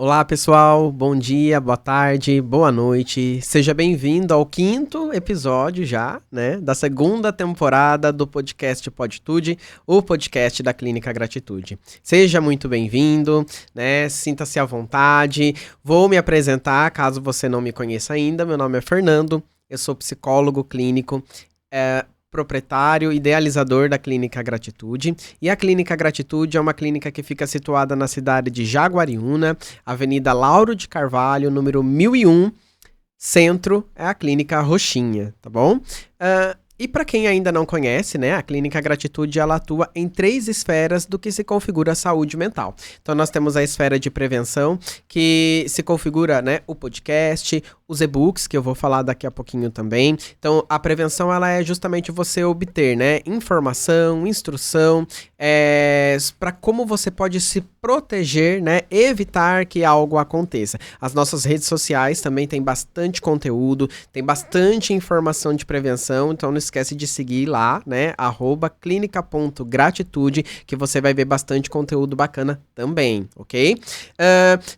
Olá pessoal, bom dia, boa tarde, boa noite, seja bem-vindo ao 5º episódio já, né, da 2ª temporada do podcast Poditude, o podcast da Clínica Gratitude. Seja muito bem-vindo, né, sinta-se à vontade, vou me apresentar caso você não me conheça ainda, meu nome é Fernando, eu sou psicólogo clínico, proprietário, idealizador da Clínica Gratitude. E a Clínica Gratitude é uma clínica que fica situada na cidade de Jaguariúna, Avenida Lauro de Carvalho, número 1001, Centro, é a Clínica Roxinha, tá bom? E para quem ainda não conhece, né, a Clínica Gratitude ela atua em 3 esferas do que se configura a saúde mental. Então nós temos a esfera de prevenção, que se configura, né, o podcast, os e-books, que eu vou falar daqui a pouquinho também. Então a prevenção ela é justamente você obter, né, informação, instrução, para como você pode se proteger, né, evitar que algo aconteça. As nossas redes sociais também tem bastante conteúdo, tem bastante informação de prevenção, então não esquece de seguir lá, né, @clinica.gratitude, que você vai ver bastante conteúdo bacana também, ok?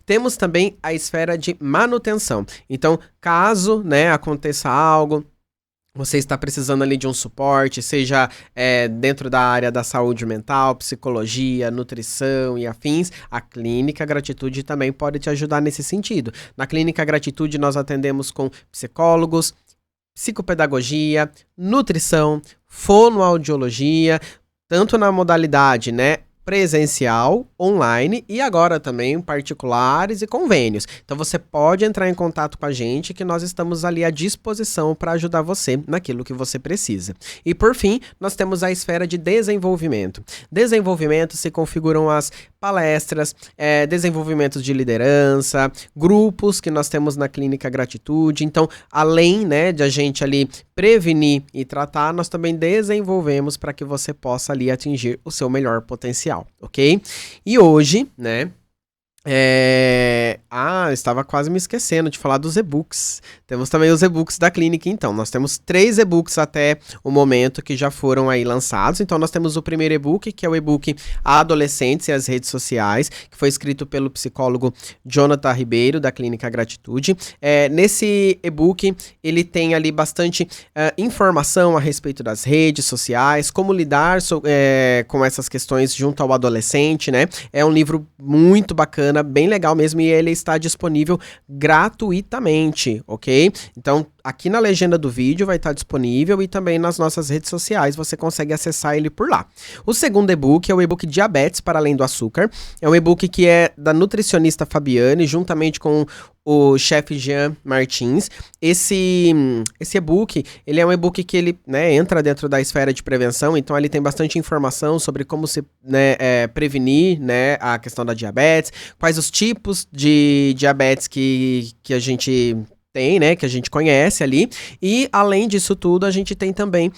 Temos também a esfera de manutenção. Então, caso, né, aconteça algo, você está precisando ali de um suporte, seja dentro da área da saúde mental, psicologia, nutrição e afins, a Clínica Gratitude também pode te ajudar nesse sentido. Na Clínica Gratitude nós atendemos com psicólogos, psicopedagogia, nutrição, fonoaudiologia, tanto na modalidade, né, presencial, online e agora também particulares e convênios. Então você pode entrar em contato com a gente que nós estamos ali à disposição para ajudar você naquilo que você precisa. E por fim, nós temos a esfera de desenvolvimento. Desenvolvimento se configuram as palestras, desenvolvimentos de liderança, grupos que nós temos na Clínica Gratitude. Então, além, né, de a gente ali prevenir e tratar, nós também desenvolvemos para que você possa ali atingir o seu melhor potencial, ok? E hoje, né, estava quase me esquecendo de falar dos e-books. Temos também os e-books da clínica, então. Nós temos 3 e-books até o momento que já foram aí lançados. Então, nós temos o primeiro e-book, que é o e-book Adolescentes e as Redes Sociais, que foi escrito pelo psicólogo Jonathan Ribeiro, da Clínica Gratitude. Nesse e-book, ele tem ali bastante informação a respeito das redes sociais, como lidar com essas questões junto ao adolescente, né? É um livro muito bacana, bem legal mesmo, e ele está disponível gratuitamente, ok? Então, aqui na legenda do vídeo vai estar disponível e também nas nossas redes sociais você consegue acessar ele por lá. O segundo e-book é o e-book Diabetes para Além do Açúcar. É um e-book que é da nutricionista Fabiane, juntamente com o chefe Jean Martins. Esse e-book, ele é um e-book que ele, né, entra dentro da esfera de prevenção, então ele tem bastante informação sobre como se, né, prevenir, né, a questão da diabetes, quais os tipos de diabetes que a gente tem, né, que a gente conhece ali, e além disso tudo, a gente tem também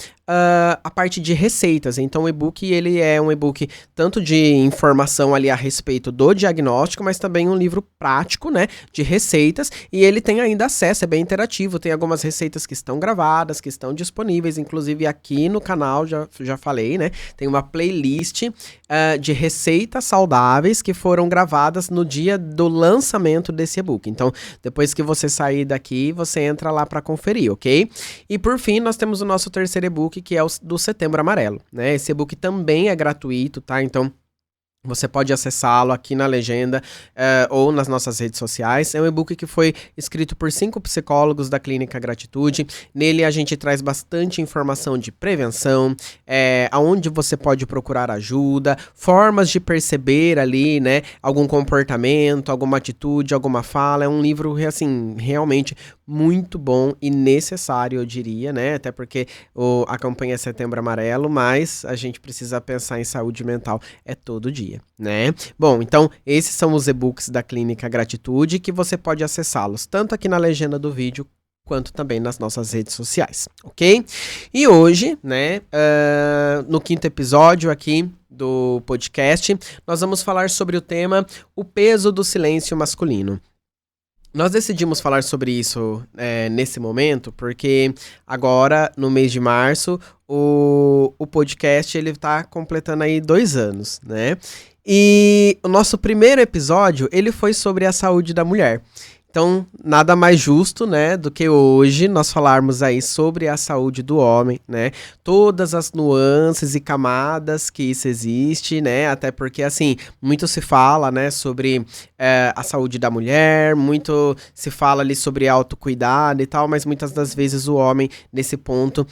a parte de receitas. Então o e-book, ele é um e-book tanto de informação ali a respeito do diagnóstico, mas também um livro prático, né, de receitas, e ele tem ainda acesso, é bem interativo, tem algumas receitas que estão gravadas, que estão disponíveis, inclusive aqui no canal, já falei, né, tem uma playlist de receitas saudáveis que foram gravadas no dia do lançamento desse e-book. Então, depois que você sair daqui, você entra lá para conferir, ok? E por fim, nós temos o nosso terceiro e-book, que é o do Setembro Amarelo, né? Esse e-book também é gratuito, tá? Então, você pode acessá-lo aqui na legenda ou nas nossas redes sociais. É um e-book que foi escrito por 5 psicólogos da Clínica Gratitude. Nele a gente traz bastante informação de prevenção, aonde você pode procurar ajuda, formas de perceber ali, né, algum comportamento, alguma atitude, alguma fala. É um livro, assim, realmente muito bom e necessário, eu diria, né? Até porque a campanha é Setembro Amarelo, mas a gente precisa pensar em saúde mental todo dia, né? Bom, então esses são os e-books da Clínica Gratitude, que você pode acessá-los tanto aqui na legenda do vídeo quanto também nas nossas redes sociais, ok? E hoje, né, no 5º episódio aqui do podcast, nós vamos falar sobre o tema o peso do silêncio masculino. Nós decidimos falar sobre isso nesse momento porque agora, no mês de março, o podcast ele tá completando aí 2 anos, né? E o nosso primeiro episódio, ele foi sobre a saúde da mulher. Então, nada mais justo, né, do que hoje nós falarmos aí sobre a saúde do homem, né? Todas as nuances e camadas que isso existe, né? Até porque, assim, muito se fala, né, sobre a saúde da mulher, muito se fala ali sobre autocuidado e tal, mas muitas das vezes o homem, nesse ponto,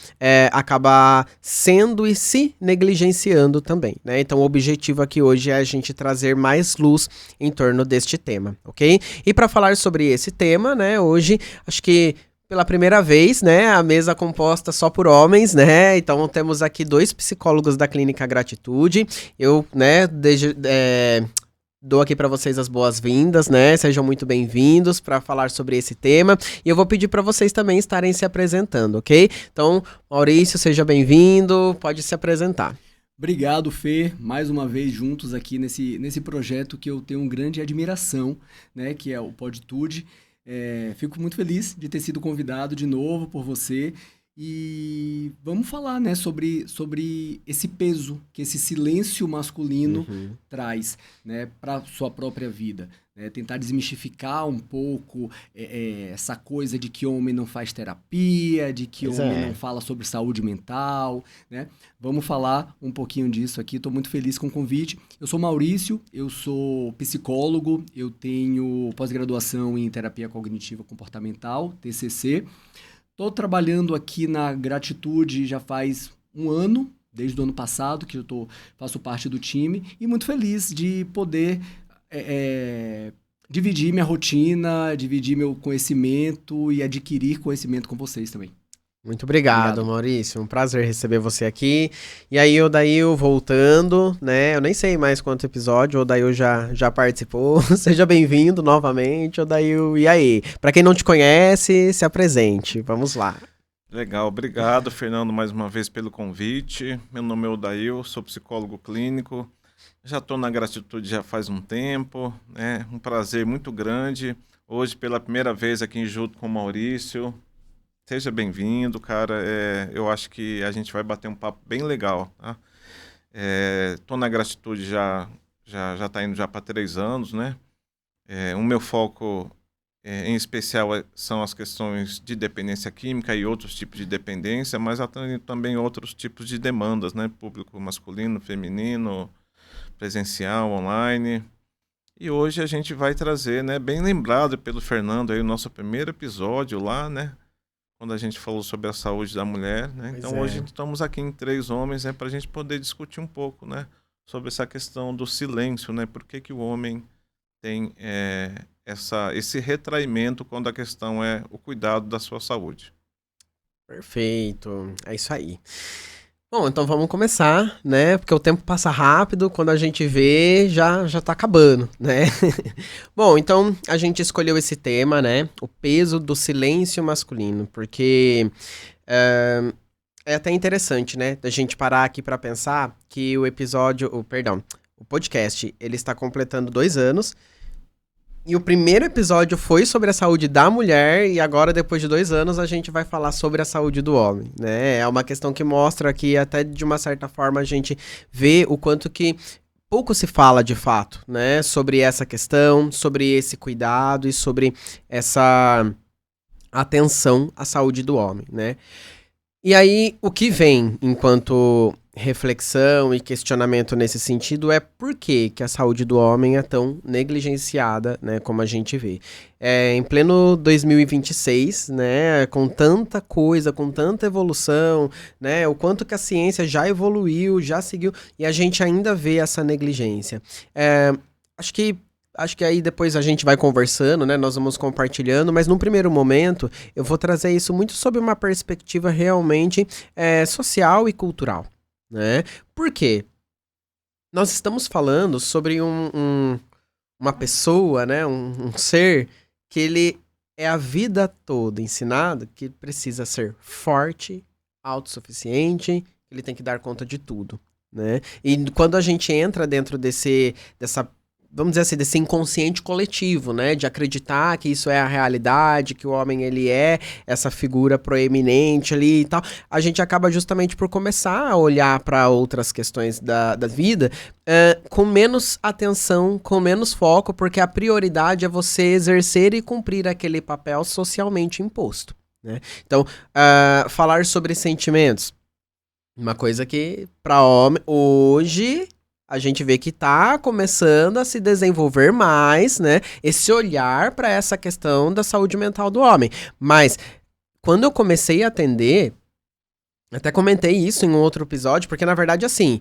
acaba sendo e se negligenciando também, né? Então, o objetivo aqui hoje é a gente trazer mais luz em torno deste tema, ok? E para falar sobre esse tema, né, hoje, acho que pela primeira vez, né, a mesa composta só por homens, né, então temos aqui 2 psicólogos da Clínica Gratitude, eu, né, dou aqui para vocês as boas-vindas, né, sejam muito bem-vindos para falar sobre esse tema, e eu vou pedir para vocês também estarem se apresentando, ok? Então, Maurício, seja bem-vindo, pode se apresentar. Obrigado, Fê, mais uma vez juntos aqui nesse projeto que eu tenho grande admiração, né, que é o Poditude. Fico muito feliz de ter sido convidado de novo por você e vamos falar, né, sobre esse peso que esse silêncio masculino traz, né, para sua própria vida. Tentar desmistificar um pouco essa coisa de que homem não faz terapia, de que homem não fala sobre saúde mental, né? Vamos falar um pouquinho disso aqui, estou muito feliz com o convite. Eu sou Maurício, eu sou psicólogo, eu tenho pós-graduação em terapia cognitiva comportamental, TCC. Estou trabalhando aqui na Gratitude já faz um ano, desde o ano passado, que eu faço parte do time, e muito feliz de poder dividir minha rotina, dividir meu conhecimento e adquirir conhecimento com vocês também. Muito obrigado, Maurício. Um prazer receber você aqui. E aí, Odail, voltando, né? Eu nem sei mais quanto episódio, o Odail já participou. Seja bem-vindo novamente, Odail. E aí? Para quem não te conhece, se apresente. Vamos lá. Legal, obrigado, Fernando, mais uma vez pelo convite. Meu nome é Odail, sou psicólogo clínico. Já estou na Gratitude já faz um tempo, né? Um prazer muito grande. Hoje, pela primeira vez aqui junto com o Maurício. Seja bem-vindo, cara. Eu acho que a gente vai bater um papo bem legal, tá? Tô na Gratitude já tá indo já para 3 anos, né? O meu foco em especial são as questões de dependência química e outros tipos de dependência, mas atendendo também outros tipos de demandas, né? Público masculino, feminino, presencial, online. E hoje a gente vai trazer, né? Bem lembrado pelo Fernando aí, o nosso primeiro episódio lá, né? Quando a gente falou sobre a saúde da mulher, né? Então hoje estamos aqui em 3 homens, né, para a gente poder discutir um pouco, né, sobre essa questão do silêncio, né? Por que o homem tem esse retraimento quando a questão é o cuidado da sua saúde. Perfeito, é isso aí. Bom, então vamos começar, né? Porque o tempo passa rápido, quando a gente vê, já tá acabando, né? Bom, então a gente escolheu esse tema, né? O peso do silêncio masculino, porque é até interessante, né? Da gente parar aqui para pensar que o podcast, ele está completando 2 anos. E o primeiro episódio foi sobre a saúde da mulher e agora, depois de 2 anos, a gente vai falar sobre a saúde do homem, né? É uma questão que mostra que até de uma certa forma a gente vê o quanto que pouco se fala de fato, né? Sobre essa questão, sobre esse cuidado e sobre essa atenção à saúde do homem, né? E aí, o que vem enquanto reflexão e questionamento nesse sentido é por que a saúde do homem é tão negligenciada, né, como a gente vê. Em pleno 2026, né, com tanta coisa, com tanta evolução, né, o quanto que a ciência já evoluiu, já seguiu, e a gente ainda vê essa negligência. Acho que aí depois a gente vai conversando, né? Nós vamos compartilhando, mas num primeiro momento eu vou trazer isso muito sob uma perspectiva realmente social e cultural, né? Por quê? Nós estamos falando sobre uma pessoa, né? Um ser que ele é a vida toda ensinado que precisa ser forte, autossuficiente, que ele tem que dar conta de tudo, né? E quando a gente entra dentro vamos dizer assim, desse inconsciente coletivo, né? De acreditar que isso é a realidade, que o homem, ele é essa figura proeminente ali e tal. A gente acaba justamente por começar a olhar para outras questões da vida com menos atenção, com menos foco, porque a prioridade é você exercer e cumprir aquele papel socialmente imposto, né? Então, falar sobre sentimentos, uma coisa que para homem hoje a gente vê que tá começando a se desenvolver mais, né? Esse olhar para essa questão da saúde mental do homem. Mas quando eu comecei a atender, até comentei isso em um outro episódio, porque na verdade assim,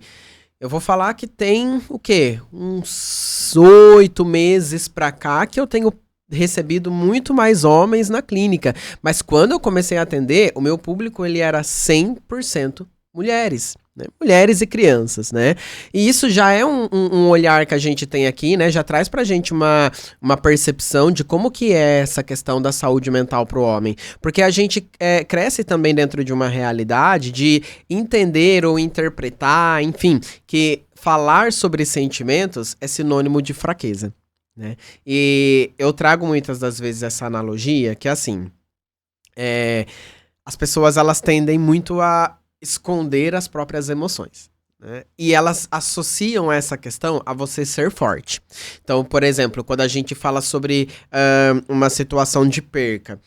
eu vou falar que tem o quê? Uns 8 meses pra cá que eu tenho recebido muito mais homens na clínica. Mas quando eu comecei a atender, o meu público ele era 100% mulheres, né? Mulheres e crianças, né? E isso já é um olhar que a gente tem aqui, né? Já traz pra gente uma percepção de como que é essa questão da saúde mental pro homem. Porque a gente cresce também dentro de uma realidade de entender ou interpretar, enfim, que falar sobre sentimentos é sinônimo de fraqueza, né? E eu trago muitas das vezes essa analogia que, assim, as pessoas, elas tendem muito a esconder as próprias emoções, né? E elas associam essa questão a você ser forte. Então, por exemplo, quando a gente fala sobre uma situação de perca,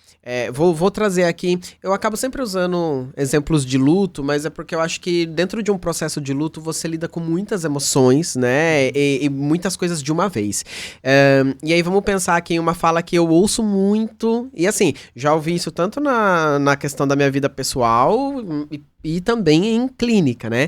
vou trazer aqui, eu acabo sempre usando exemplos de luto, mas é porque eu acho que dentro de um processo de luto você lida com muitas emoções, né, e muitas coisas de uma vez. E aí vamos pensar aqui em uma fala que eu ouço muito, e assim, já ouvi isso tanto na questão da minha vida pessoal e também em clínica, né?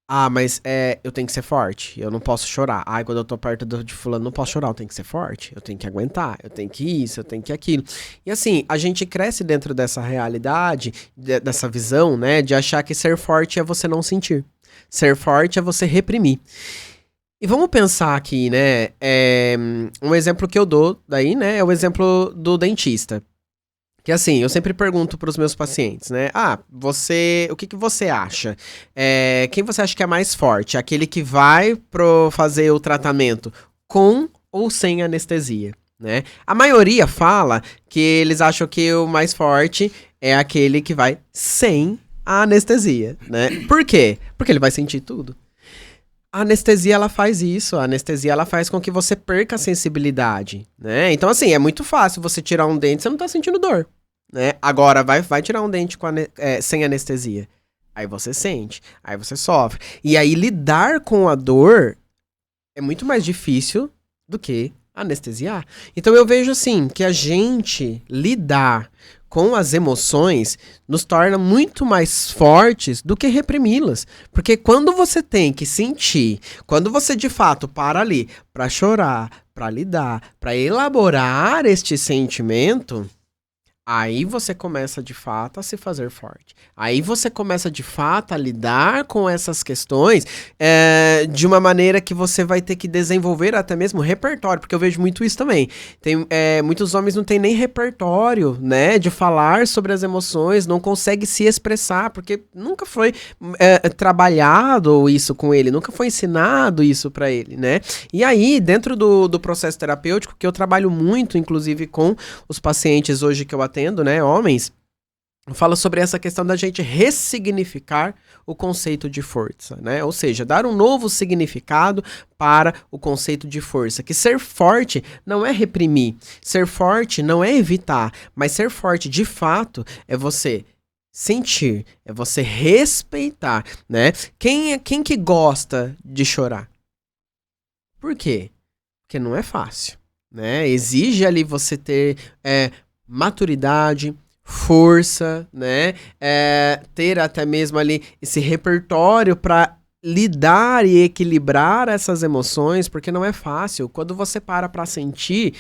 Ah, mas eu tenho que ser forte, eu não posso chorar. Ai, quando eu tô perto de fulano, não posso chorar, eu tenho que ser forte, eu tenho que aguentar, eu tenho que isso, eu tenho que aquilo. E assim, a gente cresce dentro dessa realidade, dessa visão, né, de achar que ser forte é você não sentir. Ser forte é você reprimir. E vamos pensar aqui, né, um exemplo que eu dou daí, né, é o exemplo do dentista. Que assim, eu sempre pergunto para os meus pacientes, né? O que você acha? Quem você acha que é mais forte? Aquele que vai fazer o tratamento com ou sem anestesia, né? A maioria fala que eles acham que o mais forte é aquele que vai sem a anestesia, né? Por quê? Porque ele vai sentir tudo. A anestesia, ela faz isso. A anestesia, ela faz com que você perca a sensibilidade, né? Então, assim, é muito fácil você tirar um dente, você não tá sentindo dor, né? Agora, vai tirar um dente sem anestesia. Aí você sente, aí você sofre. E aí, lidar com a dor é muito mais difícil do que anestesiar. Então, eu vejo, assim, que a gente lidar com as emoções nos torna muito mais fortes do que reprimi-las. Porque quando você tem que sentir, quando você de fato para ali para chorar, para lidar, para elaborar este sentimento, aí você começa de fato a se fazer forte. Aí você começa de fato a lidar com essas questões de uma maneira que você vai ter que desenvolver até mesmo repertório, porque eu vejo muito isso também. Muitos homens não têm nem repertório, né, de falar sobre as emoções, não consegue se expressar, porque nunca foi trabalhado isso com ele, nunca foi ensinado isso pra ele, né? E aí, dentro do processo terapêutico, que eu trabalho muito, inclusive com os pacientes hoje que eu atendo, né, homens, fala sobre essa questão da gente ressignificar o conceito de força, né? Ou seja, dar um novo significado para o conceito de força. Que ser forte não é reprimir, ser forte não é evitar, mas ser forte de fato é você sentir, é você respeitar, né? Quem que gosta de chorar? Por quê? Porque não é fácil, né? Exige ali você ter maturidade, força, né? Ter até mesmo ali esse repertório para lidar e equilibrar essas emoções, porque não é fácil. Quando você para sentir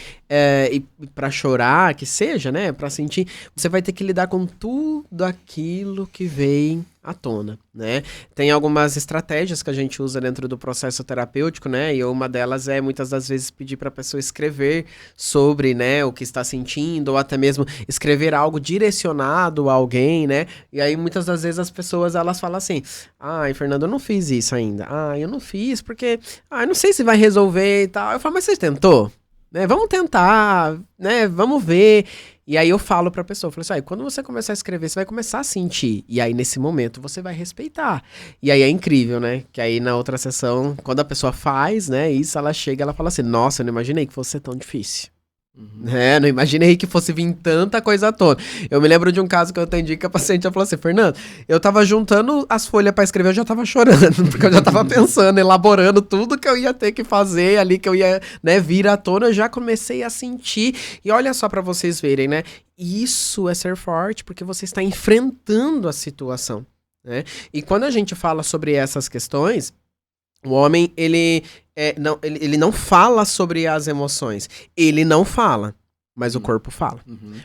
e para chorar, que seja, né? Para sentir, você vai ter que lidar com tudo aquilo que vem à tona, né? Tem algumas estratégias que a gente usa dentro do processo terapêutico, né? E uma delas é, muitas das vezes, pedir para a pessoa escrever sobre, né, o que está sentindo, ou até mesmo escrever algo direcionado a alguém, né? E aí, muitas das vezes, as pessoas, elas falam assim, ai, Fernando, eu não fiz isso ainda. Ah, eu não fiz porque, eu não sei se vai resolver e tal. Eu falo, mas você tentou? Né? Vamos tentar, né? Vamos ver. E aí eu falo pra pessoa, eu falo assim, quando você começar a escrever, você vai começar a sentir. E aí, nesse momento, você vai respeitar. E aí é incrível, né? Que aí na outra sessão, quando a pessoa faz, né, isso, ela chega, ela fala assim, nossa, eu não imaginei que fosse ser tão difícil. Não imaginei que fosse vir tanta coisa à tona. Eu me lembro de um caso que eu atendi que a paciente falou assim, Fernando, eu tava juntando as folhas pra escrever, eu já tava chorando, porque eu já tava pensando, elaborando tudo que eu ia ter que fazer ali, que eu ia, né, vir à tona, eu já comecei a sentir. E olha só pra vocês verem, né? Isso é ser forte, porque você está enfrentando a situação, né? E quando a gente fala sobre essas questões, o homem, ele não fala sobre as emoções. Ele não fala, mas o corpo fala.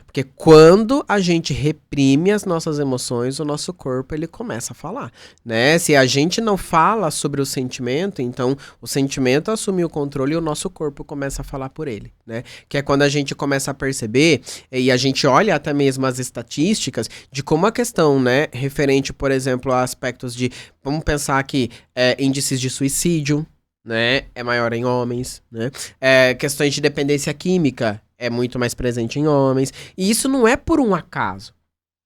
Porque quando a gente reprime as nossas emoções, o nosso corpo, ele começa a falar, né? Se a gente não fala sobre o sentimento, então o sentimento assume o controle e o nosso corpo começa a falar por ele, né? Que é quando a gente começa a perceber, e a gente olha até mesmo as estatísticas, de como a questão, né, referente, por exemplo, a aspectos de, vamos pensar aqui, índices de suicídio, né, é maior em homens, né? Questões de dependência química é muito mais presente em homens. E isso não é por um acaso,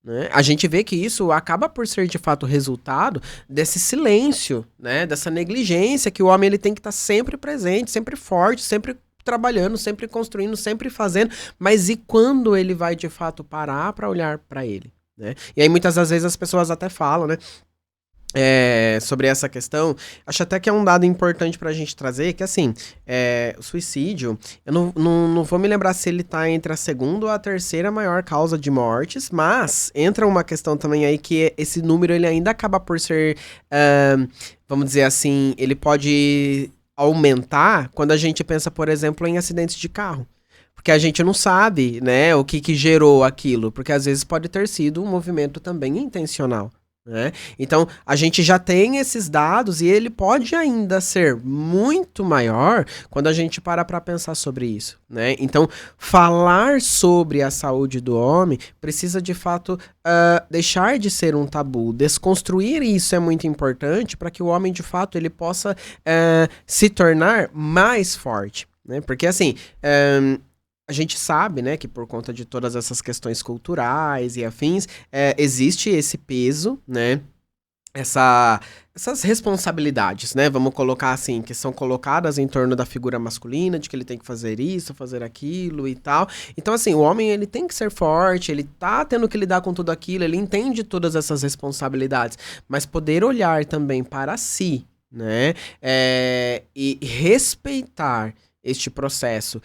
né? A gente vê que isso acaba por ser, de fato, resultado desse silêncio, né? Dessa negligência que o homem ele tem que estar sempre presente, sempre forte, sempre trabalhando, sempre construindo, sempre fazendo. Mas e quando ele vai, de fato, parar para olhar para ele, né? E aí, muitas das vezes, as pessoas até falam, né? Sobre essa questão, acho até que é um dado importante pra gente trazer, que assim, o suicídio, eu não vou me lembrar se ele tá entre a segunda ou a terceira maior causa de mortes, mas entra uma questão também aí que esse número ele ainda acaba por ser, vamos dizer assim, ele pode aumentar quando a gente pensa, por exemplo, em acidentes de carro. Porque a gente não sabe, né, o que gerou aquilo, porque às vezes pode ter sido um movimento também intencional, né? Então, a gente já tem esses dados e ele pode ainda ser muito maior quando a gente para pensar sobre isso, né? Então, falar sobre a saúde do homem precisa, de fato, deixar de ser um tabu. Desconstruir isso é muito importante para que o homem, de fato, ele possa se tornar mais forte, né? Porque, assim... a gente sabe, né, que por conta de todas essas questões culturais e afins, existe esse peso, né, essas responsabilidades, né, vamos colocar assim, que são colocadas em torno da figura masculina, de que ele tem que fazer isso, fazer aquilo e tal. Então, assim, o homem, ele tem que ser forte, ele tá tendo que lidar com tudo aquilo, ele entende todas essas responsabilidades, mas poder olhar também para si, né, e respeitar este processo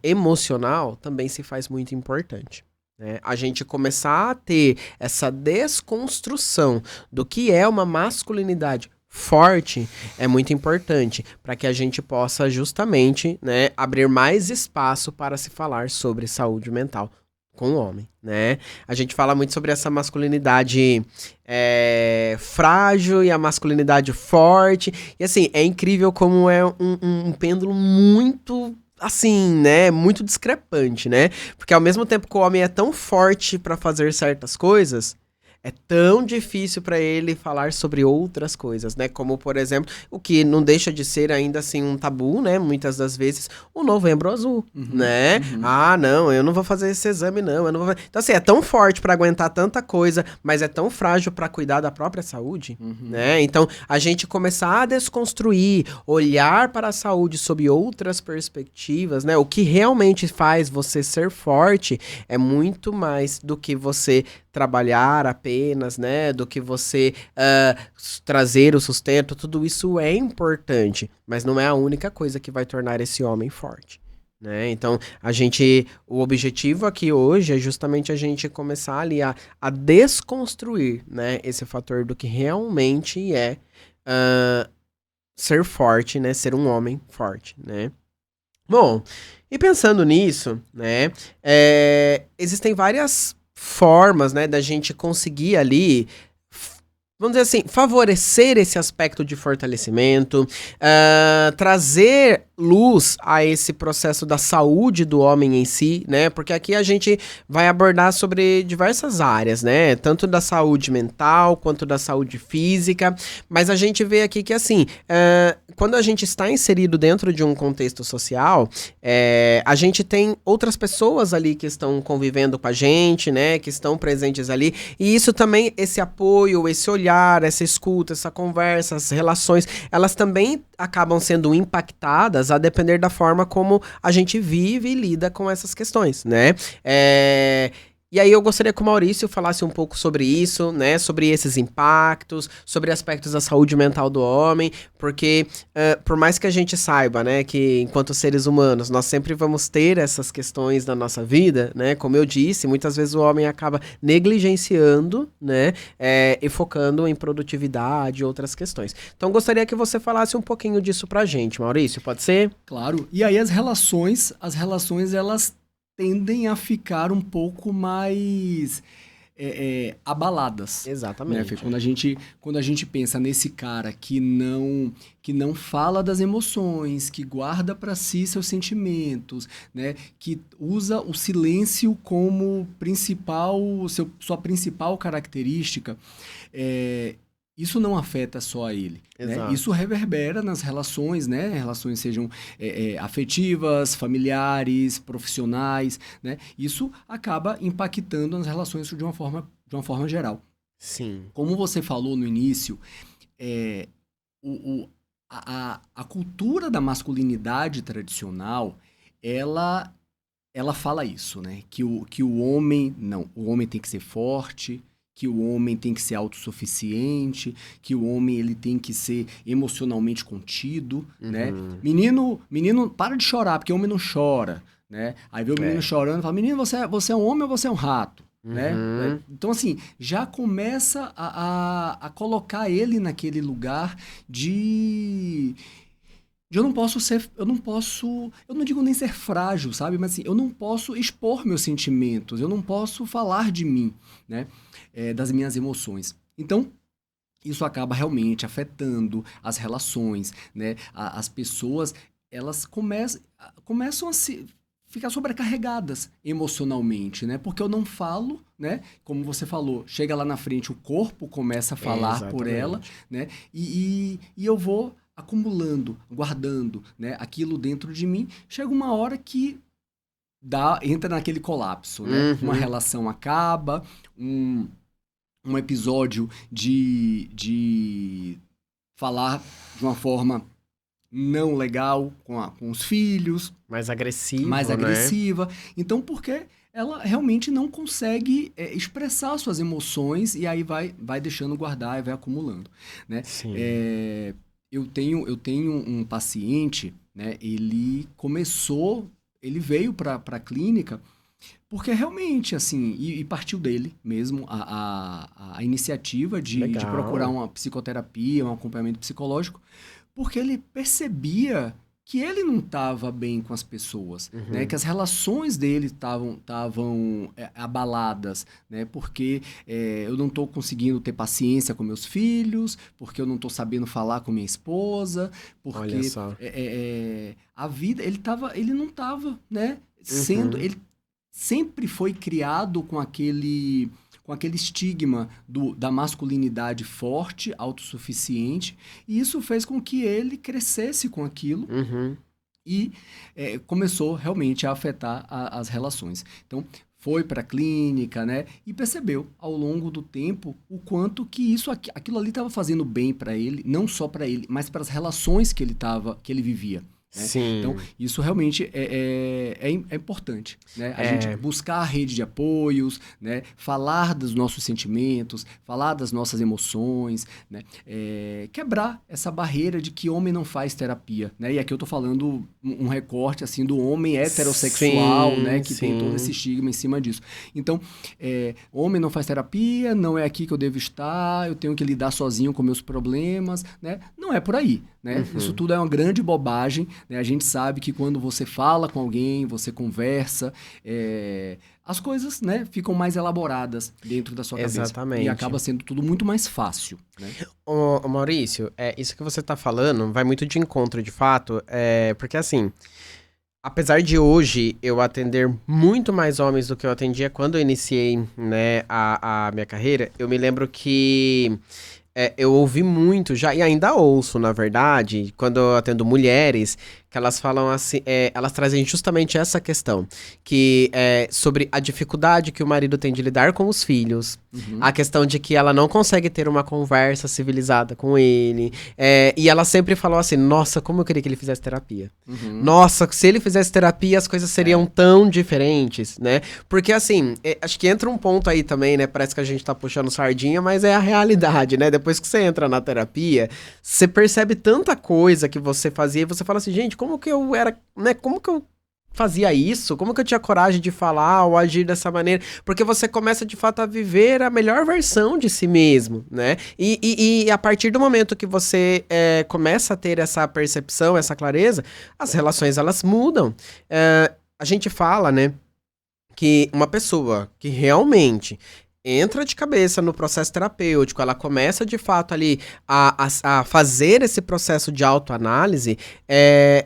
emocional também se faz muito importante, né? A gente começar a ter essa desconstrução do que é uma masculinidade forte é muito importante para que a gente possa justamente, né, abrir mais espaço para se falar sobre saúde mental com o homem, né? A gente fala muito sobre essa masculinidade frágil e a masculinidade forte. E assim, é incrível como é um pêndulo muito, assim, né? Muito discrepante, né? Porque ao mesmo tempo que o homem é tão forte para fazer certas coisas, é tão difícil para ele falar sobre outras coisas, né? Como, por exemplo, o que não deixa de ser ainda assim um tabu, né? Muitas das vezes, o Novembro Azul, né? Ah, não, eu não vou fazer esse exame, não. Eu não vou... Então, assim, é tão forte para aguentar tanta coisa, mas é tão frágil para cuidar da própria saúde, né? Então, a gente começar a desconstruir, olhar para a saúde sob outras perspectivas, né? O que realmente faz você ser forte é muito mais do que você trabalhar apenas, né, do que você trazer o sustento, tudo isso é importante, mas não é a única coisa que vai tornar esse homem forte, né? Então, o objetivo aqui hoje é justamente a gente começar ali a desconstruir, né, esse fator do que realmente é ser forte, né, ser um homem forte, né? Bom, e pensando nisso, né, existem várias formas, né, da gente conseguir ali vamos dizer assim, favorecer esse aspecto de fortalecimento, trazer luz a esse processo da saúde do homem em si, né? Porque aqui a gente vai abordar sobre diversas áreas, né? Tanto da saúde mental quanto da saúde física, mas a gente vê aqui que, assim, quando a gente está inserido dentro de um contexto social, a gente tem outras pessoas ali que estão convivendo com a gente, né? Que estão presentes ali, e isso também, esse apoio, esse olhar, essa escuta, essa conversa, as relações, elas também acabam sendo impactadas a depender da forma como a gente vive e lida com essas questões, né? E aí eu gostaria que o Maurício falasse um pouco sobre isso, né? Sobre esses impactos, sobre aspectos da saúde mental do homem, porque por mais que a gente saiba, né, que enquanto seres humanos nós sempre vamos ter essas questões na nossa vida, né? Como eu disse, muitas vezes o homem acaba negligenciando, né? E focando em produtividade e outras questões. Então gostaria que você falasse um pouquinho disso pra gente, Maurício, pode ser? Claro. E aí as relações elas tendem a ficar um pouco mais abaladas. Exatamente. Né, Fê? Quando a gente pensa nesse cara que não fala das emoções, que guarda para si seus sentimentos, né, que usa o silêncio como sua principal característica, isso não afeta só a ele. Né? Isso reverbera nas relações, né? Relações sejam afetivas, familiares, profissionais. Né? Isso acaba impactando nas relações de uma forma geral. Sim. Como você falou no início, a cultura da masculinidade tradicional, ela fala isso, né? Que o homem tem que ser forte, que o homem tem que ser autossuficiente, que o homem ele tem que ser emocionalmente contido, né? Menino, para de chorar, porque o homem não chora, né? Aí vê o menino chorando e fala, menino, você é um homem ou você é um rato? Né? Então, assim, já começa a colocar ele naquele lugar de eu não digo nem ser frágil, sabe? Mas assim, eu não posso expor meus sentimentos, eu não posso falar de mim, né? Das minhas emoções. Então, isso acaba realmente afetando as relações, né? As pessoas, elas começam a ficar sobrecarregadas emocionalmente, né? Porque eu não falo, né? Como você falou, chega lá na frente, o corpo começa a falar por ela, né? E eu vou acumulando, guardando, né, aquilo dentro de mim, chega uma hora que entra naquele colapso, né? Uma relação acaba, um episódio de falar de uma forma não legal com os filhos. Mais agressiva. Então, porque ela realmente não consegue expressar suas emoções e aí vai deixando guardar e vai acumulando, né? Sim. Eu tenho um paciente, né? Ele veio para a clínica porque realmente, assim, e partiu dele mesmo a iniciativa de procurar uma psicoterapia, um acompanhamento psicológico, porque ele percebia que ele não estava bem com as pessoas, né? Que as relações dele estavam abaladas, né? Porque eu não estou conseguindo ter paciência com meus filhos, porque eu não estou sabendo falar com minha esposa, porque a vida, ele não estava, né? Ele sempre foi criado com aquele estigma da masculinidade forte, autossuficiente, e isso fez com que ele crescesse com aquilo e começou realmente a afetar as relações. Então, foi para a clínica, né, e percebeu ao longo do tempo o quanto que aquilo ali estava fazendo bem para ele, não só para ele, mas para as relações que ele vivia. Né? Sim. Então, isso realmente é importante, né? A gente buscar a rede de apoios, né? Falar dos nossos sentimentos, falar das nossas emoções, né? Quebrar essa barreira de que homem não faz terapia, né? E aqui eu tô falando um recorte assim, do homem heterossexual, né? Que tem todo esse estigma em cima disso. Então, homem não faz terapia, não é aqui que eu devo estar, eu tenho que lidar sozinho com meus problemas, né? não é por aí, né? Isso tudo é uma grande bobagem, né? A gente sabe que quando você fala com alguém, você conversa, as coisas, né, ficam mais elaboradas dentro da sua cabeça. Exatamente. E acaba sendo tudo muito mais fácil, né? Ô, Maurício, isso que você tá falando vai muito de encontro, de fato, porque assim, apesar de hoje eu atender muito mais homens do que eu atendia quando eu iniciei, né, a minha carreira, eu me lembro que eu ouvi muito já, e ainda ouço, na verdade, quando eu atendo mulheres, que elas falam assim, elas trazem justamente essa questão, que é sobre a dificuldade que o marido tem de lidar com os filhos, a questão de que ela não consegue ter uma conversa civilizada com ele, e ela sempre falou assim, nossa, como eu queria que ele fizesse terapia. Nossa, se ele fizesse terapia, as coisas seriam tão diferentes, né? Porque assim, acho que entra um ponto aí também, né? Parece que a gente tá puxando sardinha, mas é a realidade, né? Depois que você entra na terapia, você percebe tanta coisa que você fazia e você fala assim, gente, como que eu era, né? Como que eu fazia isso? Como que eu tinha coragem de falar ou agir dessa maneira? Porque você começa, de fato, a viver a melhor versão de si mesmo, né? E a partir do momento que você começa a ter essa percepção, essa clareza, as relações, elas mudam. A gente fala, né, que uma pessoa que realmente entra de cabeça no processo terapêutico, ela começa de fato ali a fazer esse processo de autoanálise,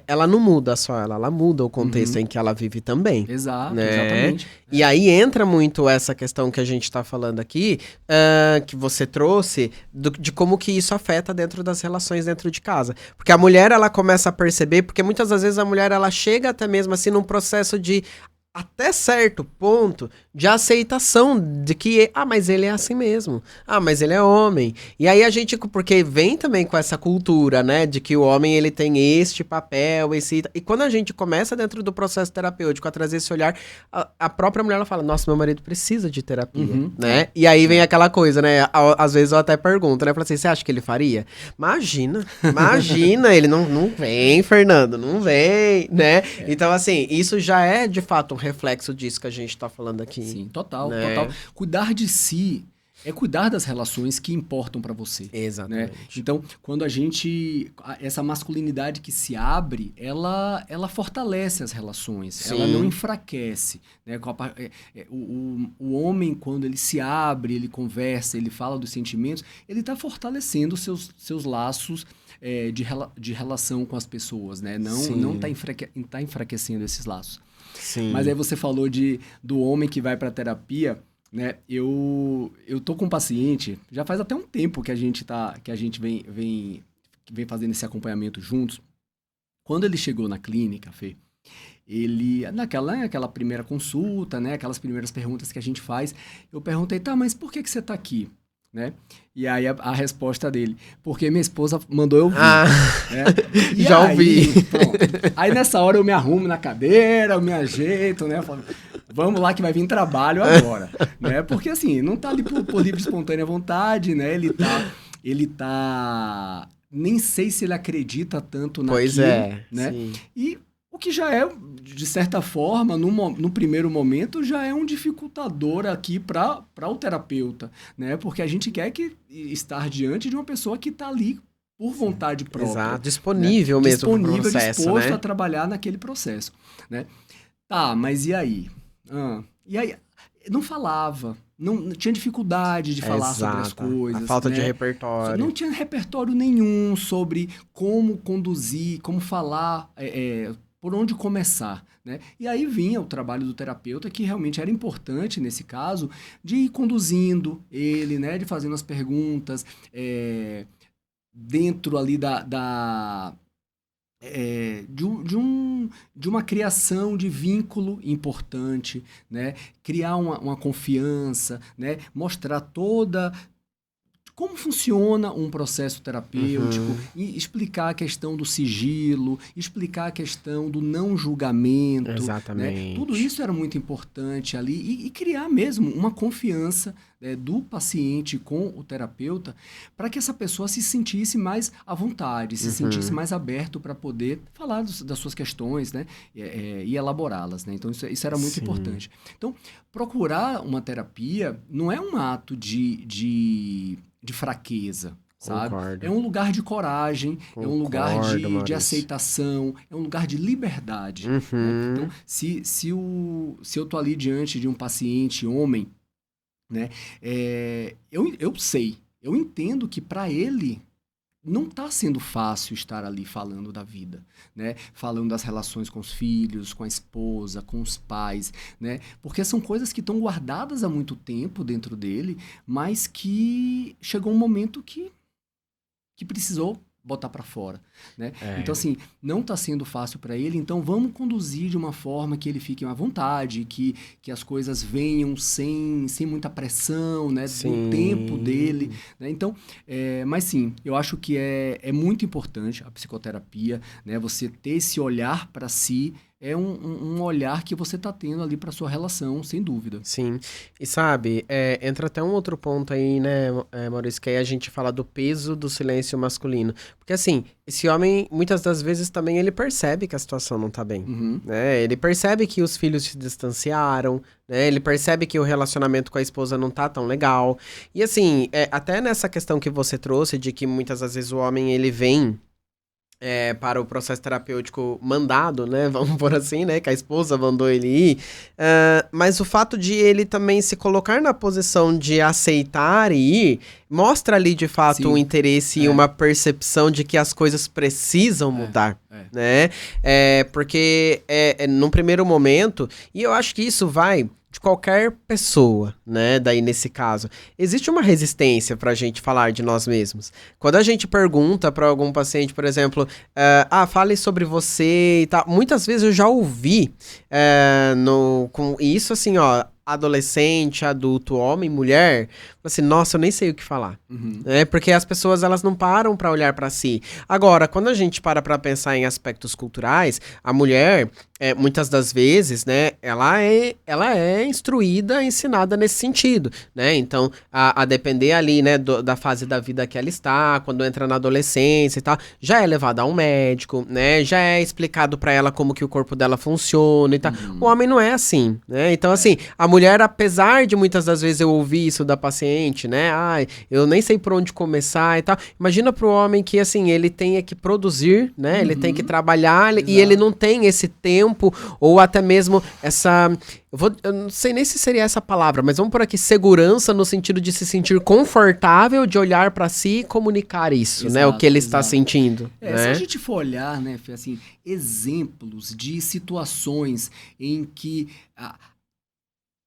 ela não muda só ela muda o contexto em que ela vive também. Exato, né? exatamente. E aí entra muito essa questão que a gente está falando aqui, que você trouxe, de como que isso afeta dentro das relações dentro de casa. Porque a mulher, ela começa a perceber, porque muitas das vezes a mulher, ela chega até mesmo assim num processo de até certo ponto de aceitação de que, mas ele é assim mesmo. Mas ele é homem. E aí a gente, porque vem também com essa cultura, né, de que o homem, ele tem este papel, e quando a gente começa dentro do processo terapêutico a trazer esse olhar, a própria mulher, ela fala, nossa, meu marido precisa de terapia, né? E aí vem aquela coisa, né, às vezes eu até pergunto, né, falo assim, você acha que ele faria? Imagina, ele não vem, Fernando, não vem, né? Então, assim, isso já é, de fato, um reflexo disso que a gente tá falando aqui. Sim, total, né? total. Cuidar de si é cuidar das relações que importam pra você. Exatamente. Né? Então, quando essa masculinidade que se abre, ela fortalece as relações, Sim. ela não enfraquece. Né? O homem, quando ele se abre, ele conversa, ele fala dos sentimentos, ele está fortalecendo seus laços de relação com as pessoas, né? Não tá enfraquecendo esses laços. Sim. Mas aí você falou do homem que vai para terapia, né? Eu tô com um paciente, já faz até um tempo que a gente vem fazendo esse acompanhamento juntos. Quando ele chegou na clínica, Fê, ele, naquela primeira consulta, né? Aquelas primeiras perguntas que a gente faz, eu perguntei, mas por que você tá aqui? Né? E aí a resposta dele, porque minha esposa mandou eu vir. Né? E já aí, ouvi. Pronto. Aí nessa hora eu me arrumo na cadeira, eu me ajeito, né? Falo, vamos lá que vai vir trabalho agora. Né? Porque assim, não tá ali por livre e espontânea vontade, né? Ele tá... Nem sei se ele acredita tanto naquilo. Pois é, né? sim. E o que já é, de certa forma, no primeiro momento, já é um dificultador aqui para o terapeuta, né? Porque a gente quer estar diante de uma pessoa que está ali por vontade própria. Exato, disponível, né? Mesmo pro processo, disposto né? a trabalhar naquele processo, né? Mas e aí? E aí, não falava, não tinha dificuldade de falar sobre as coisas. A falta né? de repertório. Não tinha repertório nenhum sobre como conduzir, como falar... por onde começar, né? E aí vinha o trabalho do terapeuta, que realmente era importante nesse caso, de ir conduzindo ele, né? De fazendo as perguntas, dentro ali de uma criação de vínculo importante, né? Criar uma confiança, né? Mostrar como funciona um processo terapêutico, e explicar a questão do sigilo, explicar a questão do não julgamento. Exatamente. Né? Tudo isso era muito importante ali e criar mesmo uma confiança, né, do paciente com o terapeuta, para que essa pessoa se sentisse mais à vontade, se sentisse mais aberto para poder falar das suas questões, né, e elaborá-las. Né? Então isso era muito importante. Então, procurar uma terapia não é um ato de fraqueza. sabe? Concordo. É um lugar de coragem, é um lugar de Maurício. aceitação, é um lugar de liberdade. Né? Uhum. Então, se eu tô ali diante de um paciente homem, né, eu sei, eu entendo que para ele não está sendo fácil estar ali falando da vida, né? Falando das relações com os filhos, com a esposa, com os pais, né? Porque são coisas que estão guardadas há muito tempo dentro dele, mas que chegou um momento que precisou botar para fora, né? É. Então, assim, não está sendo fácil para ele, então vamos conduzir de uma forma que ele fique à vontade, que as coisas venham sem muita pressão, né? Sim. Do tempo dele, né? Então, mas sim, eu acho que é muito importante a psicoterapia, né? Você ter esse olhar para si, é um olhar que você está tendo ali para sua relação, sem dúvida. Sim, e sabe, entra até um outro ponto aí, né, Maurício, que aí a gente fala do peso do silêncio masculino. Porque assim, esse homem, muitas das vezes também ele percebe que a situação não tá bem, Uhum. né? Ele percebe que os filhos se distanciaram, né? Ele percebe que o relacionamento com a esposa não tá tão legal. E assim, até nessa questão que você trouxe, de que muitas das vezes o homem, ele vem... para o processo terapêutico mandado, né? Vamos por assim, né? Que a esposa mandou ele ir. Mas o fato de ele também se colocar na posição de aceitar e ir, mostra ali, de fato, Sim. um interesse e uma percepção de que as coisas precisam mudar, né? Porque num primeiro momento, e eu acho que isso vai... de qualquer pessoa, né, daí nesse caso, existe uma resistência pra gente falar de nós mesmos. Quando a gente pergunta pra algum paciente, por exemplo, fale sobre você e tal, muitas vezes eu já ouvi, com isso assim, ó, adolescente, adulto, homem, mulher, assim, nossa, eu nem sei o que falar. Uhum. Porque as pessoas, elas não param pra olhar pra si. Agora, quando a gente para pra pensar em aspectos culturais, a mulher, muitas das vezes, né, ela é instruída, ensinada nesse sentido, né? Então, a depender ali, né, da fase da vida que ela está, quando entra na adolescência e tal, já é levada a um médico, né? Já é explicado pra ela como que o corpo dela funciona e tal. O homem não é assim, né? Então, assim, a mulher, apesar de muitas das vezes eu ouvir isso da paciente, né? Eu nem sei por onde começar e tal. Imagina pro homem que, assim, ele tenha que produzir, né? Ele tem que trabalhar e ele não tem esse tempo ou até mesmo essa... Eu não sei nem se seria essa palavra, mas vamos por aqui, segurança no sentido de se sentir confortável, de olhar pra si e comunicar isso, né? O que ele está sentindo. Se a gente for olhar, né, Fê, assim, exemplos de situações em que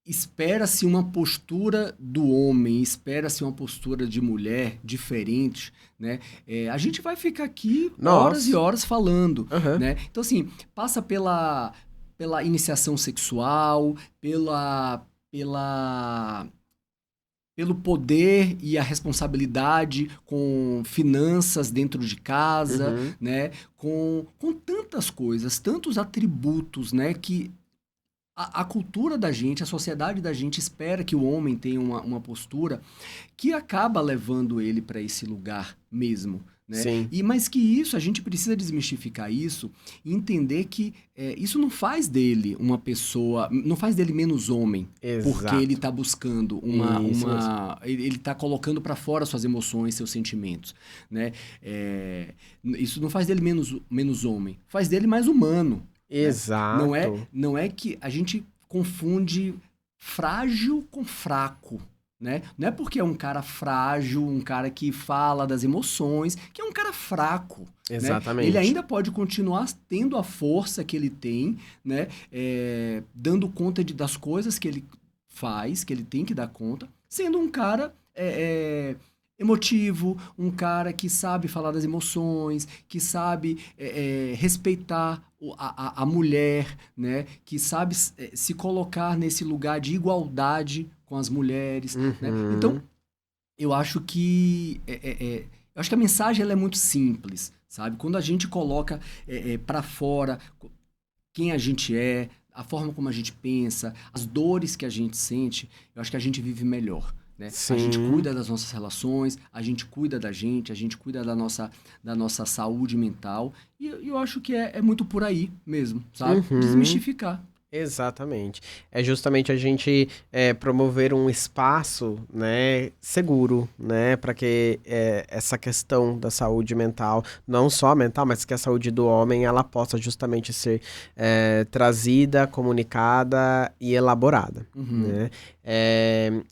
espera-se uma postura do homem, espera-se uma postura de mulher diferente, né? A gente vai ficar aqui horas e horas falando, né? Então, assim, passa pela iniciação sexual, pelo poder e a responsabilidade com finanças dentro de casa, né? Com tantas coisas, tantos atributos, né? Que a cultura da gente, a sociedade da gente espera que o homem tenha uma postura que acaba levando ele para esse lugar mesmo. Né? Sim. Mas que isso, a gente precisa desmistificar isso e entender que isso não faz dele uma pessoa, não faz dele menos homem. Exato. Porque ele está buscando ele está colocando para fora suas emoções, seus sentimentos. Né? Isso não faz dele menos homem, faz dele mais humano. Exato. Não é que a gente confunde frágil com fraco. Né? Não é porque é um cara frágil, um cara que fala das emoções, que é um cara fraco. Exatamente. Né? Ele ainda pode continuar tendo a força que ele tem, né? Dando conta das coisas que ele faz, que ele tem que dar conta, sendo um cara emotivo, um cara que sabe falar das emoções, que sabe respeitar a mulher, né? Que sabe se colocar nesse lugar de igualdade com as mulheres. Né? Então, eu acho que a mensagem ela é muito simples, sabe? Quando a gente coloca para fora quem a gente é, a forma como a gente pensa, as dores que a gente sente, eu acho que a gente vive melhor. Né? A gente cuida das nossas relações, a gente cuida da gente, a gente cuida da nossa saúde mental. E eu acho que é muito por aí mesmo, sabe? Desmistificar. Exatamente. É justamente a gente promover um espaço, né, seguro, né, para que essa questão da saúde mental, não só mental, mas que a saúde do homem, ela possa justamente ser trazida, comunicada e elaborada, né?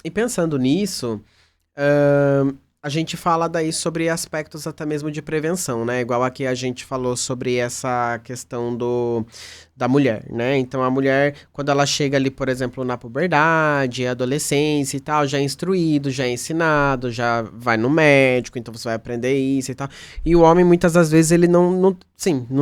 E pensando nisso, a gente fala daí sobre aspectos até mesmo de prevenção, né? Igual aqui a gente falou sobre essa questão da mulher, né? Então a mulher, quando ela chega ali, por exemplo, na puberdade, adolescência e tal, já é instruído, já é ensinado, já vai no médico, então você vai aprender isso e tal. E o homem, muitas das vezes, ele não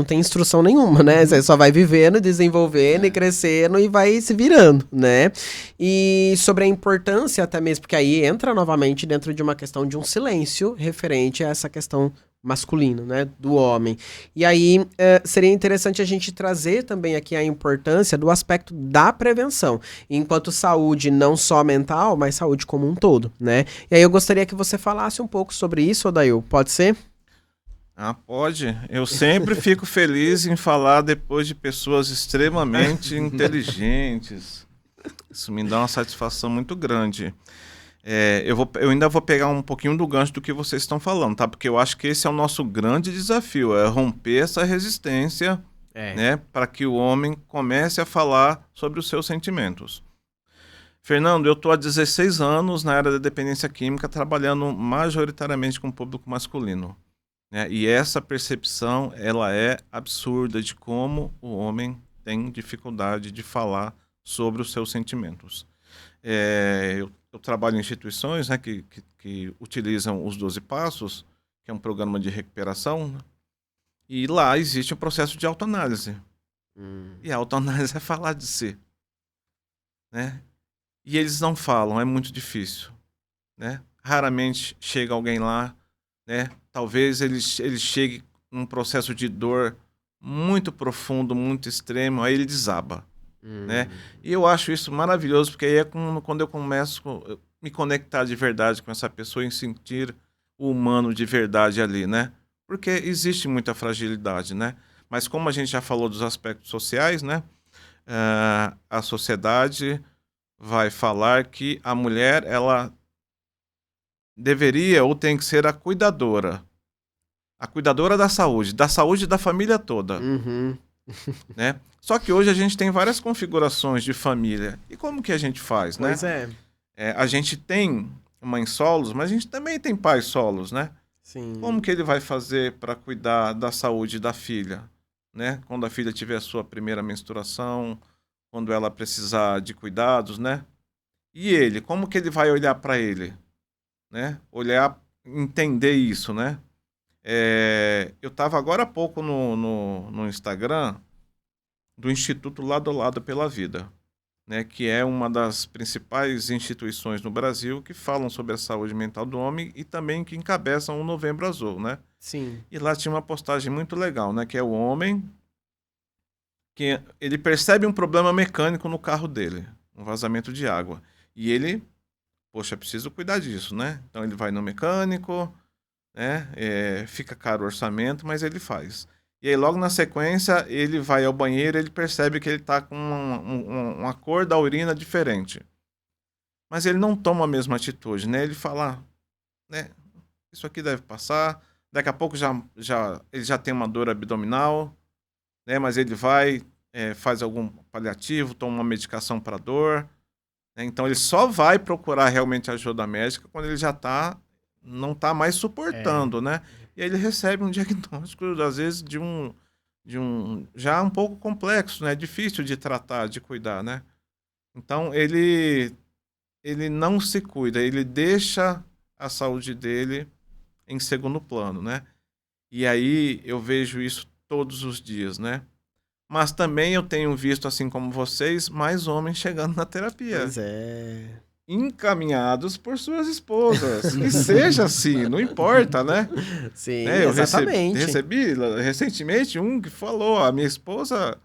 tem instrução nenhuma, né? Você só vai vivendo, desenvolvendo e crescendo e vai se virando, né? E sobre a importância até mesmo, porque aí entra novamente dentro de uma questão de um silêncio referente a essa questão masculino, né, do homem. E aí seria interessante a gente trazer também aqui a importância do aspecto da prevenção, enquanto saúde não só mental, mas saúde como um todo, né? E aí eu gostaria que você falasse um pouco sobre isso, Odail, pode ser? Ah, pode. Eu sempre fico feliz em falar depois de pessoas extremamente inteligentes. Isso me dá uma satisfação muito grande. Eu ainda vou pegar um pouquinho do gancho do que vocês estão falando, tá? Porque eu acho que esse é o nosso grande desafio, é romper essa resistência, né? Para que o homem comece a falar sobre os seus sentimentos. Fernando, eu estou há 16 anos na área da dependência química, trabalhando majoritariamente com o público masculino, né? E essa percepção, ela é absurda de como o homem tem dificuldade de falar sobre os seus sentimentos. Eu trabalho em instituições, né, que utilizam os 12 Passos, que é um programa de recuperação, né? E lá existe um processo de autoanálise. E a autoanálise é falar de si, né? E eles não falam, é muito difícil, né? Raramente chega alguém lá, né? Talvez ele chegue num processo de dor muito profundo, muito extremo, aí ele desaba. Né? E eu acho isso maravilhoso, porque aí é quando eu começo a me conectar de verdade com essa pessoa e sentir o humano de verdade ali, né? Porque existe muita fragilidade, né? Mas como a gente já falou dos aspectos sociais, né? A sociedade vai falar que a mulher, ela deveria ou tem que ser a cuidadora da saúde da família toda. Né? Só que hoje a gente tem várias configurações de família. E como que a gente faz, Pois né? A gente tem mães solos, mas a gente também tem pais solos, né? Sim. Como que ele vai fazer para cuidar da saúde da filha, né? Quando a filha tiver a sua primeira menstruação, quando ela precisar de cuidados, né? E ele, como que ele vai olhar para ele, né? Olhar, entender isso, né? Eu estava agora há pouco no Instagram do Instituto Lado a Lado pela Vida, né, que é uma das principais instituições no Brasil que falam sobre a saúde mental do homem e também que encabeçam o Novembro Azul, né? Sim. E lá tinha uma postagem muito legal, né, que é o homem que ele percebe um problema mecânico no carro dele, um vazamento de água, e ele, poxa, preciso cuidar disso, né? Então ele vai no mecânico, né? Fica caro o orçamento, mas ele faz. E aí logo na sequência ele vai ao banheiro, ele percebe que ele está com uma cor da urina diferente. Mas ele não toma a mesma atitude, né? Ele fala, né? Isso aqui deve passar. Daqui a pouco ele já tem uma dor abdominal, né? Mas ele vai, faz algum paliativo, toma uma medicação para dor, né? Então ele só vai procurar realmente ajuda médica quando ele já não está mais suportando, né? E aí ele recebe um diagnóstico, às vezes, de um já um pouco complexo, né? Difícil de tratar, de cuidar, né? Então, ele não se cuida, ele deixa a saúde dele em segundo plano, né? E aí eu vejo isso todos os dias, né? Mas também eu tenho visto, assim como vocês, mais homens chegando na terapia. Pois é. Encaminhados por suas esposas. Que seja assim, não importa, né? Sim, Eu exatamente. recebi recentemente um que falou, a minha esposa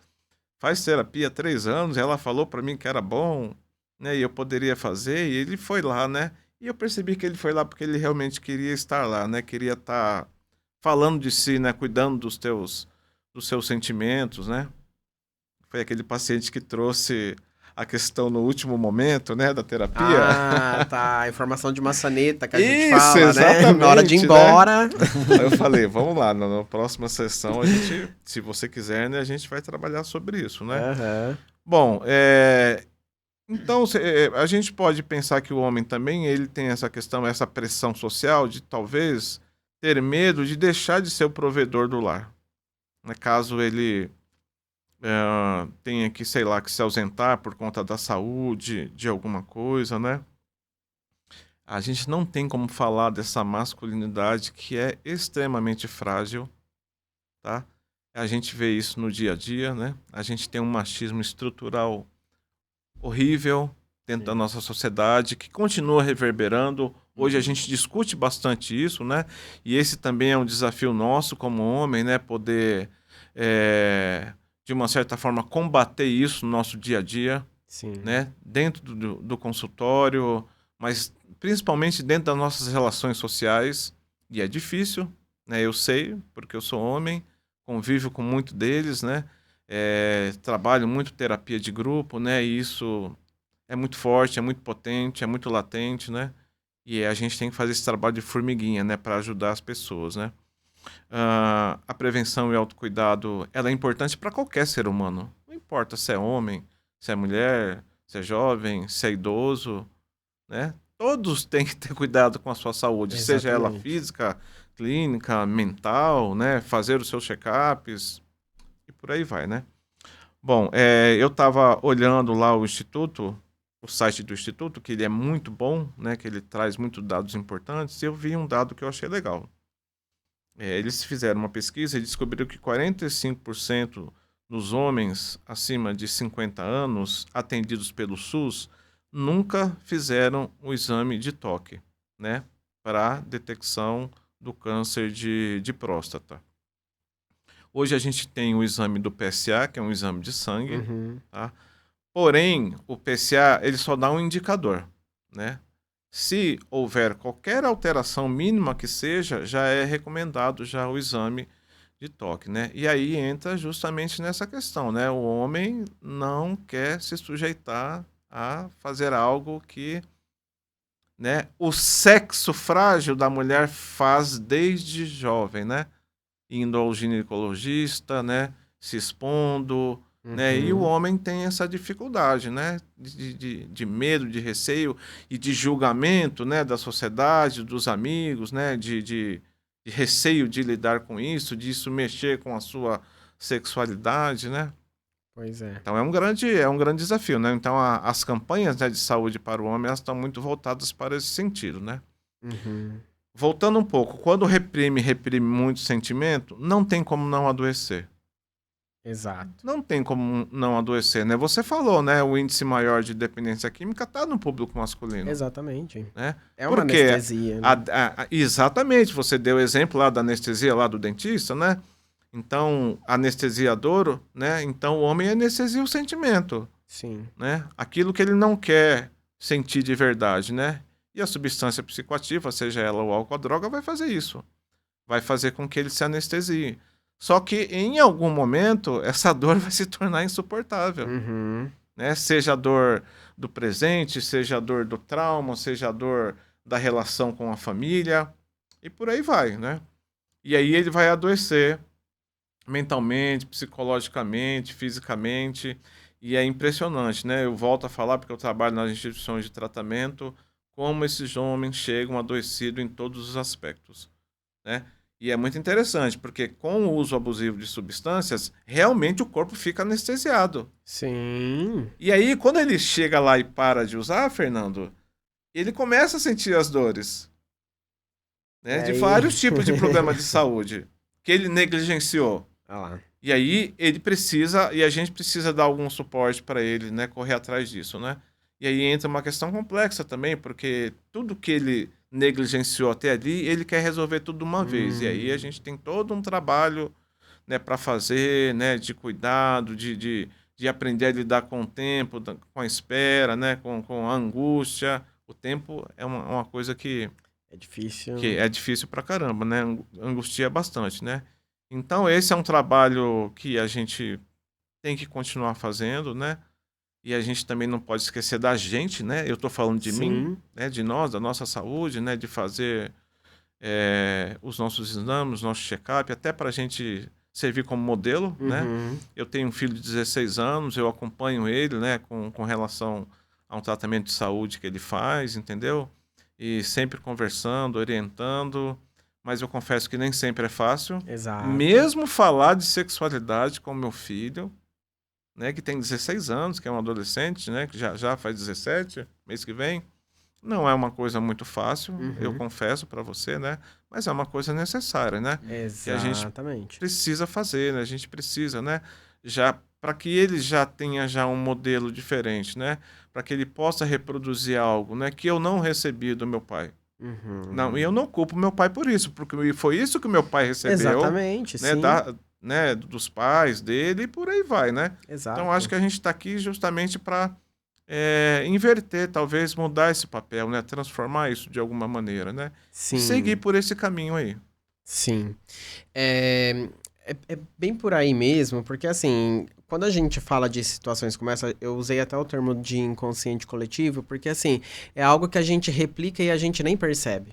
faz terapia há 3 anos, ela falou para mim que era bom, né? E eu poderia fazer, e ele foi lá, né? E eu percebi que ele foi lá porque ele realmente queria estar lá, né? Queria estar falando de si, né? Cuidando dos seus sentimentos, né? foi aquele paciente que trouxe a questão no último momento, né, da terapia. Ah, tá. Informação de maçaneta que a gente Isso, fala, né? exatamente, Na hora de ir né? embora. Aí eu falei, vamos lá, na próxima sessão a gente, se você quiser, né, a gente vai trabalhar sobre isso, né? Aham. Bom, então a gente pode pensar que o homem também, ele tem essa questão, essa pressão social de talvez ter medo de deixar de ser o provedor do lar, né? Caso ele tenha que, sei lá, que se ausentar por conta da saúde, de alguma coisa, né? A gente não tem como falar dessa masculinidade que é extremamente frágil, tá? A gente vê isso no dia a dia, né? A gente tem um machismo estrutural horrível dentro da nossa sociedade que continua reverberando. Hoje a gente discute bastante isso, né? E esse também é um desafio nosso como homem, né? Poder, de uma certa forma, combater isso no nosso dia a dia, Sim. né? Dentro do consultório, mas principalmente dentro das nossas relações sociais. E é difícil, né? Eu sei, porque eu sou homem, convivo com muito deles, né? Trabalho muito terapia de grupo, né? E isso é muito forte, é muito potente, é muito latente, né? E a gente tem que fazer esse trabalho de formiguinha, né? Para ajudar as pessoas, né? A prevenção e o autocuidado, ela é importante para qualquer ser humano. Não importa se é homem, se é mulher, se é jovem, se é idoso, né? Todos têm que ter cuidado com a sua saúde, seja ela Exatamente. física, clínica, mental, né? Fazer os seus check-ups e por aí vai, né? Bom, eu estava olhando lá o site do Instituto, que ele é muito bom, né? Que ele traz muitos dados importantes, e eu vi um dado que eu achei legal. Eles fizeram uma pesquisa e descobriram que 45% dos homens acima de 50 anos atendidos pelo SUS nunca fizeram o exame de toque, né? Para detecção do câncer de próstata. Hoje a gente tem o exame do PSA, que é um exame de sangue, Uhum. tá? Porém, o PSA ele só dá um indicador, né? Se houver qualquer alteração mínima que seja, já é recomendado já o exame de toque, né? E aí entra justamente nessa questão, né? O homem não quer se sujeitar a fazer algo que, né, o sexo frágil da mulher faz desde jovem, né? Indo ao ginecologista, né? Se expondo, né? E o Uhum. homem tem essa dificuldade, né? De medo, de receio e de julgamento, né? Da sociedade, dos amigos, né? De receio de lidar com isso, de isso mexer com a sua sexualidade, né? Pois é. Então é um grande desafio, né? Então as campanhas, né, de saúde para o homem, elas estão muito voltadas para esse sentido, né? Uhum. Voltando um pouco, quando reprime muito sentimento, não tem como não adoecer. Exato. Não tem como não adoecer, né? Você falou, né? O índice maior de dependência química está no público masculino, Exatamente. né? É uma Porque anestesia, né? exatamente, você deu o exemplo lá da anestesia lá do dentista, né? Então, anestesia a dor, né? Então, o homem anestesia o sentimento, Sim. né? Aquilo que ele não quer sentir de verdade, né? E a substância psicoativa, seja ela o álcool ou a droga, vai fazer isso. Vai fazer com que ele se anestesie. Só que em algum momento essa dor vai se tornar insuportável, Uhum. né? Seja a dor do presente, seja a dor do trauma, seja a dor da relação com a família e por aí vai, né? E aí ele vai adoecer mentalmente, psicologicamente, fisicamente, e é impressionante, né? Eu volto a falar porque eu trabalho nas instituições de tratamento, como esses homens chegam adoecidos em todos os aspectos, né? E é muito interessante, porque com o uso abusivo de substâncias, realmente o corpo fica anestesiado. Sim. E aí, quando ele chega lá e para de usar, Fernando, ele começa a sentir as dores, E né? De aí. vários tipos de problema de saúde que ele negligenciou. Olha lá. E aí ele precisa, e a gente precisa dar algum suporte para ele, né, correr atrás disso, né? E aí entra uma questão complexa também, porque tudo que ele negligenciou até ali, ele quer resolver tudo de uma vez. E aí a gente tem todo um trabalho, né, para fazer, né, de cuidado, de aprender a lidar com o tempo, com a espera, né, com a angústia. O tempo é uma coisa É difícil. que é difícil pra caramba, né? Angustia bastante, né? Então esse é um trabalho que a gente tem que continuar fazendo, né? E a gente também não pode esquecer da gente, né? Eu estou falando de mim, né? De nós, da nossa saúde, né? De fazer os nossos exames, nosso check-up, até para a gente servir como modelo, né? Eu tenho um filho de 16 anos, eu acompanho ele, né? Com relação a um tratamento de saúde que ele faz, entendeu? E sempre conversando, orientando, mas eu confesso que nem sempre é fácil. Exato. Mesmo falar de sexualidade com meu filho, né, que tem 16 anos, que é um adolescente, né, que já faz 17, mês que vem, não é uma coisa muito fácil, eu confesso para você, né, mas é uma coisa necessária, né, que a gente precisa fazer, né, a gente precisa, né, já para que ele já tenha já um modelo diferente, né, para que ele possa reproduzir algo, né, que eu não recebi do meu pai. Não, e eu não culpo meu pai por isso, porque foi isso que meu pai recebeu. Exatamente, né, sim. Dos pais dele e por aí vai, né? Exato. Então, acho que a gente está aqui justamente para inverter, talvez mudar esse papel, né? Transformar isso de alguma maneira, né? Sim. E seguir por esse caminho aí. Sim. É bem por aí mesmo, porque assim, quando a gente fala de situações como essa, eu usei até o termo de inconsciente coletivo, porque assim, é algo que a gente replica e a gente nem percebe.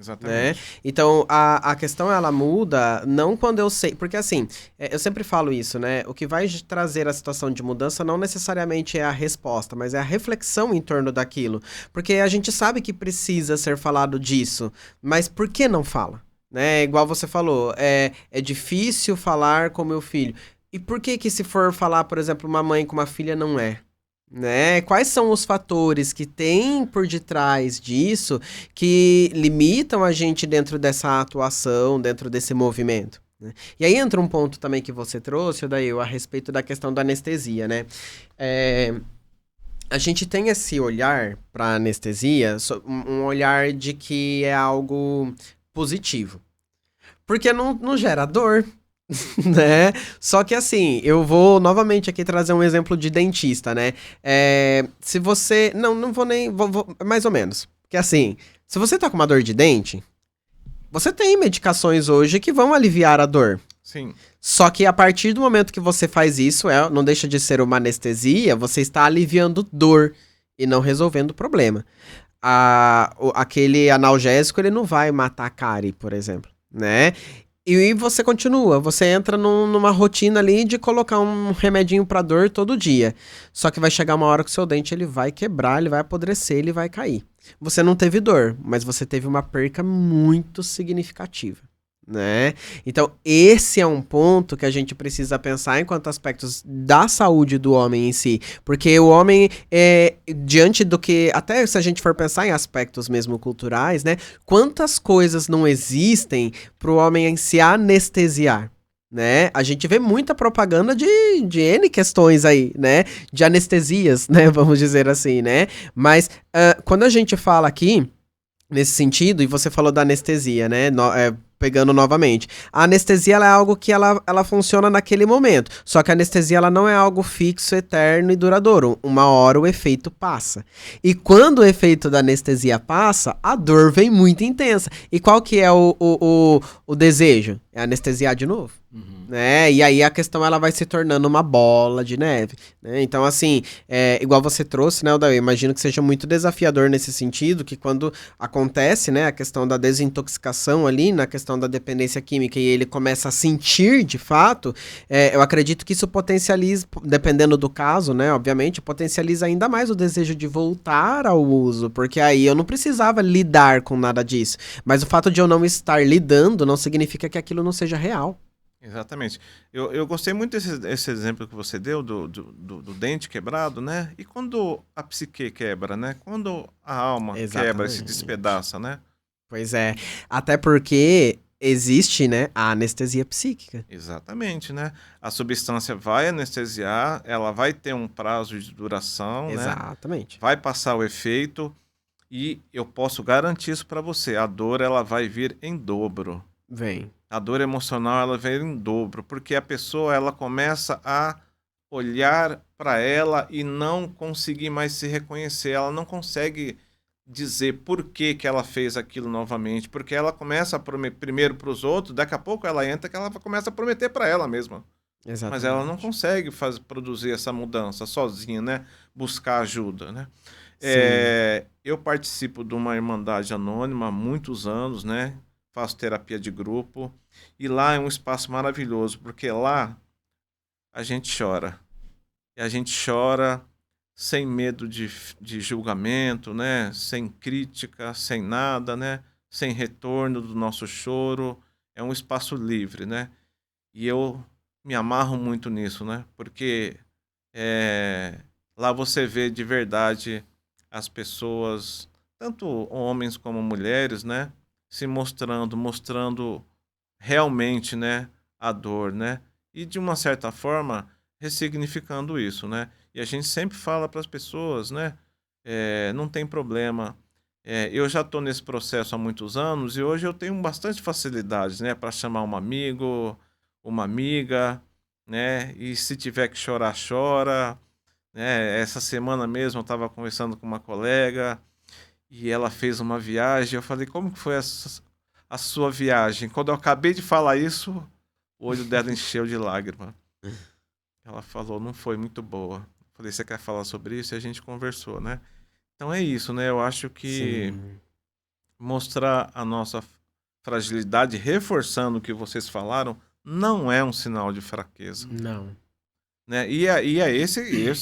Exatamente. Né? Então, a questão, ela muda, não quando eu sei... Porque, assim, eu sempre falo isso, né? O que vai trazer a situação de mudança não necessariamente é a resposta, mas é a reflexão em torno daquilo. Porque a gente sabe que precisa ser falado disso, mas por que não fala? Né? Igual você falou, é difícil falar com meu filho. E por que se for falar, por exemplo, uma mãe com uma filha não é? Né? Quais são os fatores que tem por detrás disso que limitam a gente dentro dessa atuação, dentro desse movimento? Né? E aí entra um ponto também que você trouxe, Odail, a respeito da questão da anestesia, né? A gente tem esse olhar para anestesia, um olhar de que é algo positivo. Porque não gera dor, né? Só que assim, eu vou novamente aqui trazer um exemplo de dentista, né? Se você... Não vou nem... Vou, mais ou menos. Porque assim, se você tá com uma dor de dente, você tem medicações hoje que vão aliviar a dor. Sim. Só que a partir do momento que você faz isso, não deixa de ser uma anestesia, você está aliviando dor e não resolvendo o problema. Aquele analgésico, ele não vai matar a cárie, por exemplo, né? E você continua, você entra numa rotina ali de colocar um remedinho pra dor todo dia. Só que vai chegar uma hora que o seu dente ele vai quebrar, ele vai apodrecer, ele vai cair. Você não teve dor, mas você teve uma perca muito significativa, né? Então, esse é um ponto que a gente precisa pensar enquanto aspectos da saúde do homem em si. Porque o homem, diante do que... Até se a gente for pensar em aspectos mesmo culturais, né? Quantas coisas não existem pro homem se anestesiar? Né? A gente vê muita propaganda de N questões aí, né? De anestesias, né? Vamos dizer assim, né? Mas quando a gente fala aqui, nesse sentido, e você falou da anestesia, né? Pegando novamente. A anestesia ela é algo que ela funciona naquele momento. Só que a anestesia ela não é algo fixo, eterno e duradouro. Uma hora o efeito passa. E quando o efeito da anestesia passa, a dor vem muito intensa. E qual que é o desejo? É anestesiar de novo. Né? E aí a questão ela vai se tornando uma bola de neve, né? Então assim, igual você trouxe, né, Odail, eu imagino que seja muito desafiador nesse sentido, que quando acontece, né, a questão da desintoxicação ali, na questão da dependência química e ele começa a sentir de fato, eu acredito que isso potencializa, dependendo do caso, né, obviamente, potencializa ainda mais o desejo de voltar ao uso, porque aí eu não precisava lidar com nada disso, mas o fato de eu não estar lidando não significa que aquilo não seja real. Exatamente. Eu gostei muito desse exemplo que você deu do dente quebrado, né? E quando a psique quebra, né? Quando a alma quebra e se despedaça, né? Pois é. Até porque existe, né, a anestesia psíquica. Exatamente, né? A substância vai anestesiar, ela vai ter um prazo de duração, exatamente, né? Vai passar o efeito e eu posso garantir isso para você. A dor, ela vai vir em dobro. Vem. A dor emocional ela vem em dobro, porque a pessoa ela começa a olhar para ela e não conseguir mais se reconhecer. Ela não consegue dizer por que ela fez aquilo novamente, porque ela começa a prometer primeiro para os outros, daqui a pouco ela entra que ela começa a prometer para ela mesma. Mas ela não consegue produzir essa mudança sozinha, né? Buscar ajuda, né? Eu participo de uma Irmandade Anônima há muitos anos, né? Faço terapia de grupo. E lá é um espaço maravilhoso, porque lá a gente chora. E a gente chora sem medo de julgamento, né? Sem crítica, sem nada, né? Sem retorno do nosso choro. É um espaço livre, né? E eu me amarro muito nisso, né? Porque lá você vê de verdade as pessoas, tanto homens como mulheres, né? Se mostrando realmente, né? A dor, né? E de uma certa forma ressignificando isso, né? E a gente sempre fala para as pessoas, né? Não tem problema. Eu já estou nesse processo há muitos anos e hoje eu tenho bastante facilidade, né? Para chamar um amigo, uma amiga, né? E se tiver que chorar, chora, né? Essa semana mesmo eu estava conversando com uma colega e ela fez uma viagem. Eu falei, como que foi a sua viagem? Quando eu acabei de falar isso, o olho dela encheu de lágrima. Ela falou, não foi muito boa. Eu falei, você quer falar sobre isso? E a gente conversou, né? Então é isso, né? Eu acho que mostrar a nossa fragilidade, reforçando o que vocês falaram, não é um sinal de fraqueza. Não. Né? E esse,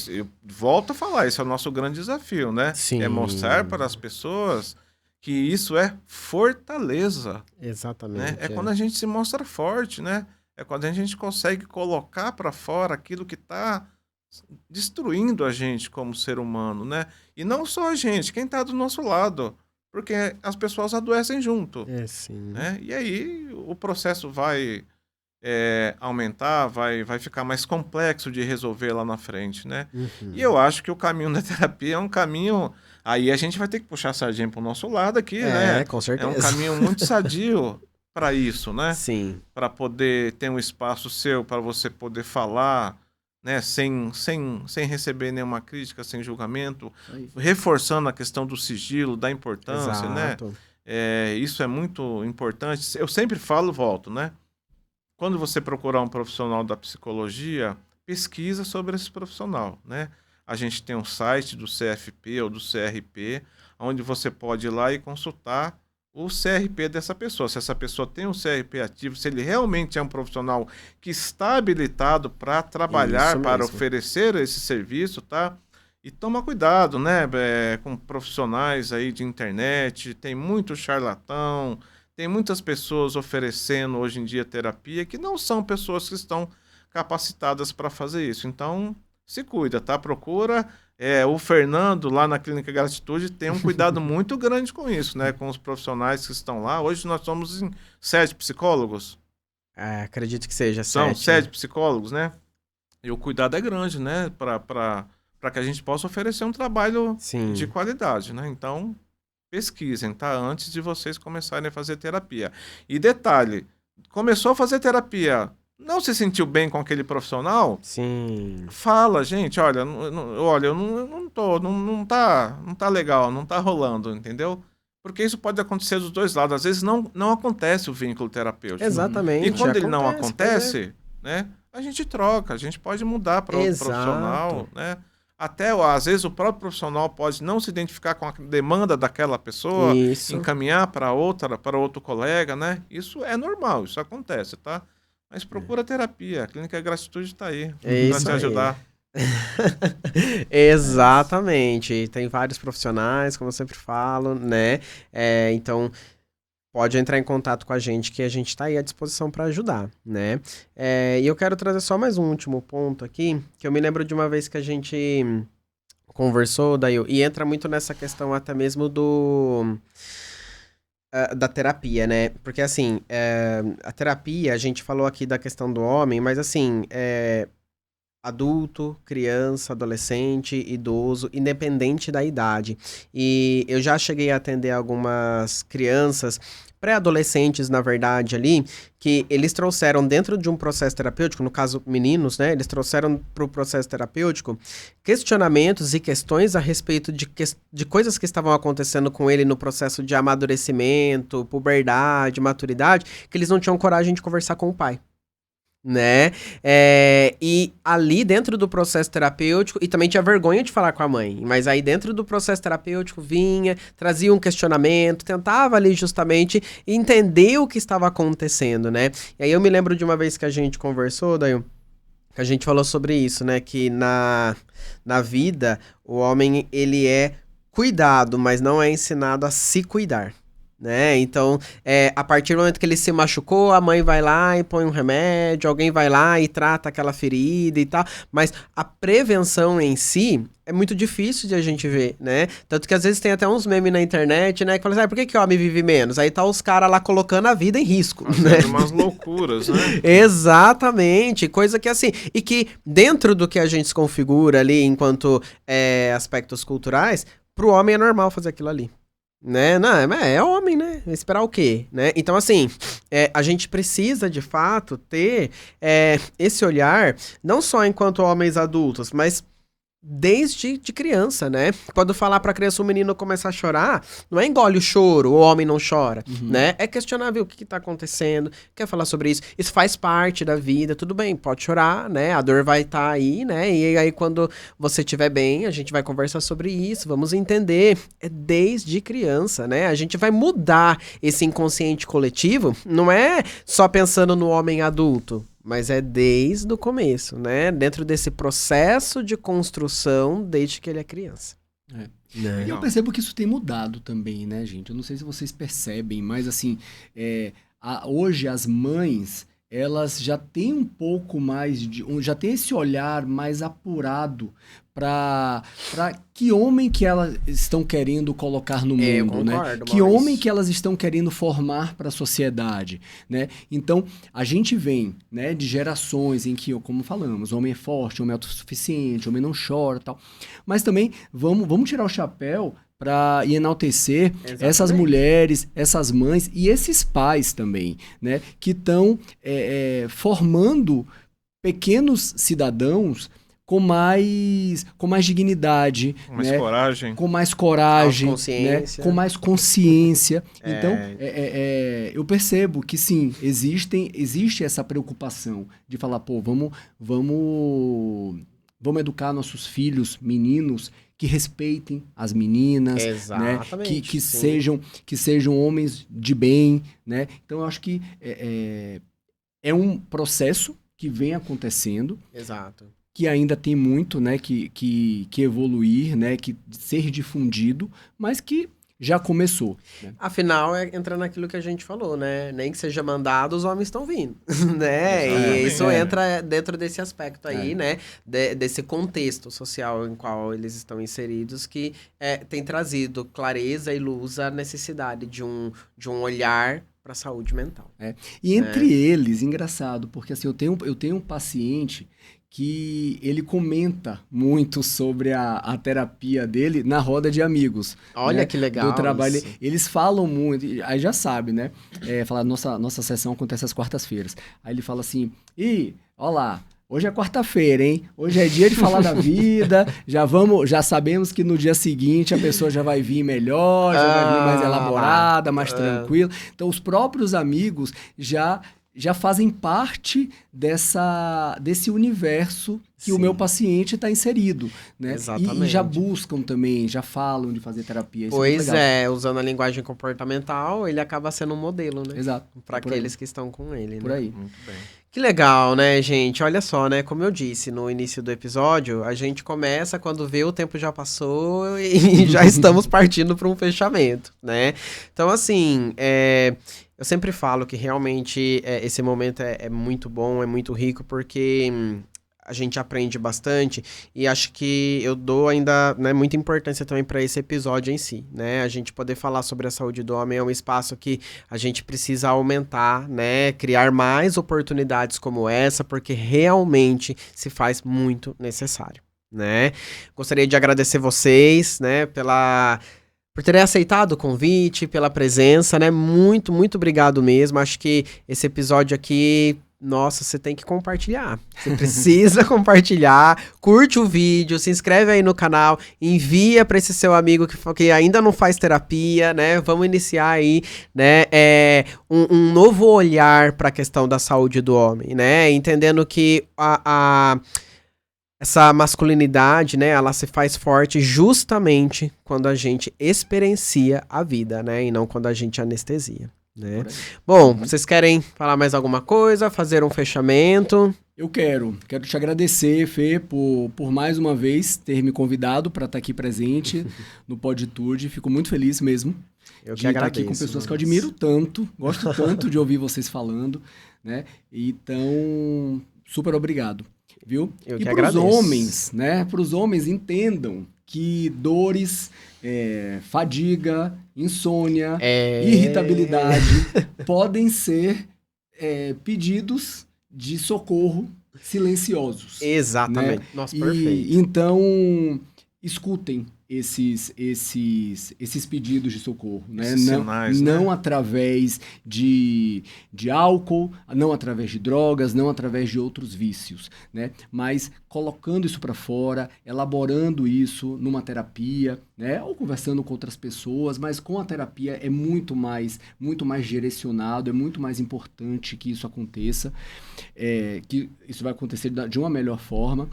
eu volto a falar, esse é o nosso grande desafio, né? Sim. É mostrar para as pessoas que isso é fortaleza. Exatamente. Né? É quando a gente se mostra forte, né? É quando a gente consegue colocar para fora aquilo que está destruindo a gente como ser humano, né? E não só a gente, quem está do nosso lado, porque as pessoas adoecem junto. Sim. Né? E aí o processo vai aumentar, vai ficar mais complexo de resolver lá na frente, né? Uhum. E eu acho que o caminho da terapia é um caminho... Aí a gente vai ter que puxar a sardinha para o nosso lado aqui, né? Com certeza. É um caminho muito sadio para isso, né? Sim. Para poder ter um espaço seu, para você poder falar, né? Sem receber nenhuma crítica, sem julgamento, reforçando a questão do sigilo, da importância, Exato. né? Isso é muito importante. Eu sempre falo, volto, né? Quando você procurar um profissional da psicologia, pesquisa sobre esse profissional, né? A gente tem um site do CFP ou do CRP, onde você pode ir lá e consultar o CRP dessa pessoa. Se essa pessoa tem um CRP ativo, se ele realmente é um profissional que está habilitado para trabalhar, para oferecer esse serviço, tá? E toma cuidado, né? Com profissionais aí de internet, tem muito charlatão, tem muitas pessoas oferecendo hoje em dia terapia que não são pessoas que estão capacitadas para fazer isso. Então, se cuida, tá? Procura. O Fernando, lá na Clínica Gratitude, tem um cuidado muito grande com isso, né? Com os profissionais que estão lá. Hoje nós somos 7 psicólogos. Acredito que seja 7. São 7 psicólogos, né? E o cuidado é grande, né? Para que a gente possa oferecer um trabalho de qualidade, né? Então, pesquisem, tá? Antes de vocês começarem a fazer terapia. E detalhe, começou a fazer terapia, não se sentiu bem com aquele profissional? Sim. Fala, gente, olha, eu não tá legal, não tá rolando, entendeu? Porque isso pode acontecer dos dois lados. Às vezes não acontece o vínculo terapêutico. Exatamente. E quando ele não acontece, né? A gente troca, a gente pode mudar para outro profissional, né? Até, às vezes, o próprio profissional pode não se identificar com a demanda daquela pessoa, encaminhar para outro colega, né? Isso é normal, isso acontece, tá? Mas procura terapia, a Clínica Gratitude está aí para te ajudar. Exatamente. Tem vários profissionais, como eu sempre falo, né? Então, pode entrar em contato com a gente, que a gente está aí à disposição para ajudar, né? E eu quero trazer só mais um último ponto aqui, que eu me lembro de uma vez que a gente conversou, daí, e entra muito nessa questão até mesmo da terapia, né? Porque, assim, a terapia, a gente falou aqui da questão do homem, mas, assim, adulto, criança, adolescente, idoso, independente da idade. E eu já cheguei a atender algumas crianças, pré-adolescentes, na verdade, ali, que eles trouxeram dentro de um processo terapêutico, no caso, meninos, né? Eles trouxeram para o processo terapêutico questionamentos e questões a respeito de coisas que estavam acontecendo com ele no processo de amadurecimento, puberdade, maturidade, que eles não tinham coragem de conversar com o pai. né? E ali dentro do processo terapêutico, e também tinha vergonha de falar com a mãe, mas aí dentro do processo terapêutico vinha, trazia um questionamento, tentava ali justamente entender o que estava acontecendo, né? E aí eu me lembro de uma vez que a gente conversou, daí que a gente falou sobre isso, né? Que na vida, o homem, ele é cuidado, mas não é ensinado a se cuidar. Né? Então, a partir do momento que ele se machucou, a mãe vai lá e põe um remédio, alguém vai lá e trata aquela ferida e tal, mas a prevenção em si é muito difícil de a gente ver, né? Tanto que às vezes tem até uns memes na internet, né, que falam assim, por que o homem vive menos? Aí tá os caras lá colocando a vida em risco, né? Umas loucuras, né? Exatamente, coisa que assim, e que dentro do que a gente se configura ali enquanto aspectos culturais, pro homem é normal fazer aquilo ali. Né? Não, é homem, né? Esperar o quê? Né? Então, assim, a gente precisa, de fato, ter esse olhar, não só enquanto homens adultos, mas desde de criança, né? Quando falar pra criança, o menino começar a chorar, não é engole o choro, o homem não chora, né? É questionar, ver o que tá acontecendo, quer falar sobre isso. Isso faz parte da vida, tudo bem, pode chorar, né? A dor vai estar aí, né? E aí quando você estiver bem, a gente vai conversar sobre isso, vamos entender. É desde criança, né? A gente vai mudar esse inconsciente coletivo, não é só pensando no homem adulto, mas é desde o começo, né? Dentro desse processo de construção desde que ele é criança. E eu percebo que isso tem mudado também, né, gente? Eu não sei se vocês percebem, mas assim, hoje as mães, elas já têm um pouco mais já tem esse olhar mais apurado para que homem que elas estão querendo colocar no mundo, eu concordo, né? Que homem que elas estão querendo formar para a sociedade, né? Então, a gente vem, né, de gerações em que, como falamos, homem é forte, homem é autossuficiente, homem não chora, tal. Mas também vamos tirar o chapéu para enaltecer essas mulheres, essas mães e esses pais também, né? Que estão formando pequenos cidadãos com mais dignidade, Com mais né? coragem. Com mais coragem, né? Consciência. Com mais consciência. Então, eu percebo que sim, existe essa preocupação de falar, pô, vamos educar nossos filhos, meninos, que respeitem as meninas, né? Que sejam homens de bem, né? Então, eu acho que é um processo que vem acontecendo. Exato. Que ainda tem muito, né, que evoluir, né, que ser difundido, mas que já começou. Né? Afinal, entra naquilo que a gente falou, né? Nem que seja mandado, os homens estão vindo, né? E isso entra dentro desse aspecto aí, né? Desse contexto social em qual eles estão inseridos, que tem trazido clareza e luz à necessidade de um olhar para a saúde mental. E entre eles, engraçado, porque assim, eu tenho um paciente que ele comenta muito sobre a terapia dele na roda de amigos. Olha, né? Que legal. Do trabalho. Isso. Eles falam muito, aí já sabe, né? Fala, nossa sessão acontece às quartas-feiras. Aí ele fala assim, olha lá, hoje é quarta-feira, hein? Hoje é dia de falar da vida, já sabemos que no dia seguinte a pessoa já vai vir melhor, já vai vir mais elaborada, mais tranquila. Então, os próprios amigos já fazem parte desse universo que o meu paciente está inserido, né? Exatamente. E já buscam também, já falam de fazer terapia. Isso pois é, usando a linguagem comportamental, ele acaba sendo um modelo, né? Exato. Para aqueles que estão com ele, né? Por aí. Muito bem. Que legal, né, gente? Olha só, né? Como eu disse no início do episódio, a gente começa quando vê o tempo já passou e já estamos partindo para um fechamento, né? Então, assim, eu sempre falo que realmente esse momento é muito bom, é muito rico, porque a gente aprende bastante e acho que eu dou ainda, né, muita importância também para esse episódio em si, né? A gente poder falar sobre a saúde do homem é um espaço que a gente precisa aumentar, né? Criar mais oportunidades como essa, porque realmente se faz muito necessário, né? Gostaria de agradecer vocês, né, por terem aceitado o convite, pela presença, né? Muito, muito obrigado mesmo. Acho que esse episódio aqui nossa, você tem que compartilhar. Você precisa compartilhar, curte o vídeo, se inscreve aí no canal, envia para esse seu amigo que ainda não faz terapia, né? Vamos iniciar aí, né? Um novo olhar para a questão da saúde do homem, né? Entendendo que essa masculinidade, né, ela se faz forte justamente quando a gente experiencia a vida, né, e não quando a gente anestesia, né? Bom, vocês querem falar mais alguma coisa, fazer um fechamento? Eu quero te agradecer, Fê, por mais uma vez ter me convidado para estar aqui presente no PodTude. Fico muito feliz mesmo Eu de que estar agradeço, aqui com pessoas que eu Maurício. admiro tanto, gosto tanto de ouvir vocês falando, né? Então, super obrigado, viu? Eu E que para os agradeço. homens, né? Para os homens, entendam que dores, fadiga, insônia, irritabilidade podem ser pedidos de socorro silenciosos. Exatamente. Né? Nossa, E perfeito. então escutem esses pedidos de socorro, né? Esses sinais, não né? através de álcool, não através de drogas, não através de outros vícios, né? Mas colocando isso para fora, elaborando isso numa terapia, né? Ou conversando com outras pessoas, mas com a terapia é muito mais direcionado, é muito mais importante que isso aconteça, que isso vai acontecer de uma melhor forma.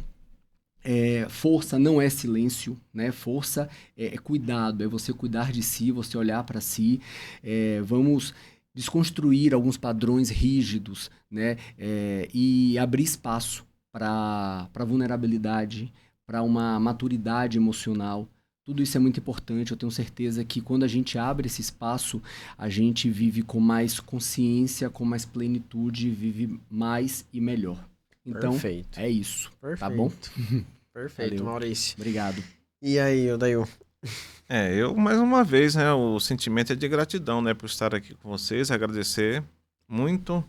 Força não é silêncio, né? Força é cuidado, é você cuidar de si, você olhar para si. Vamos desconstruir alguns padrões rígidos, né? E abrir espaço para vulnerabilidade, para uma maturidade emocional. Tudo isso é muito importante. Eu tenho certeza que quando a gente abre esse espaço, a gente vive com mais consciência, com mais plenitude, vive mais e melhor. Então, Perfeito. é isso. Perfeito. Tá bom? Perfeito, Valeu. Maurício. Obrigado. E aí, Odail? Eu, mais uma vez, né, o sentimento é de gratidão, né, por estar aqui com vocês, agradecer muito.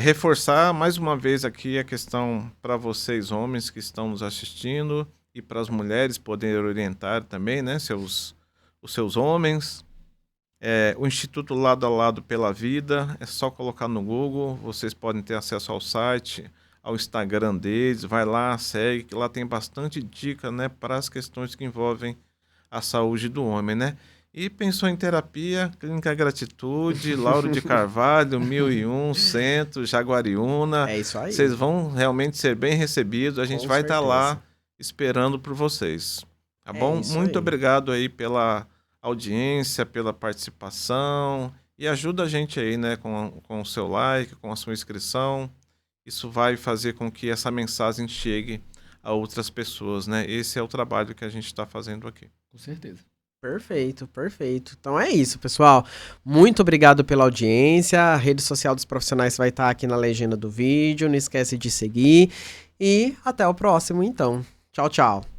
Reforçar mais uma vez aqui a questão para vocês, homens que estão nos assistindo, e para as mulheres poderem orientar também, né, os seus homens. O Instituto Lado a Lado pela Vida, é só colocar no Google, vocês podem ter acesso ao site, ao Instagram deles, vai lá, segue, que lá tem bastante dica, né, para as questões que envolvem a saúde do homem, né? E pensou em terapia, Clínica Gratitude, Lauro de Carvalho, 1001, Centro, Jaguariúna. É isso aí. Vocês vão realmente ser bem recebidos, a gente Com vai estar certeza. lá esperando por vocês, tá bom? isso Muito aí. obrigado aí pela audiência, pela participação, e ajuda a gente aí, né, com o seu like, com a sua inscrição. Isso vai fazer com que essa mensagem chegue a outras pessoas, né? Esse é o trabalho que a gente está fazendo aqui. Com certeza. Perfeito, perfeito. Então é isso, pessoal. Muito obrigado pela audiência. A rede social dos profissionais vai estar aqui na legenda do vídeo. Não esquece de seguir. E até o próximo, então. Tchau, tchau.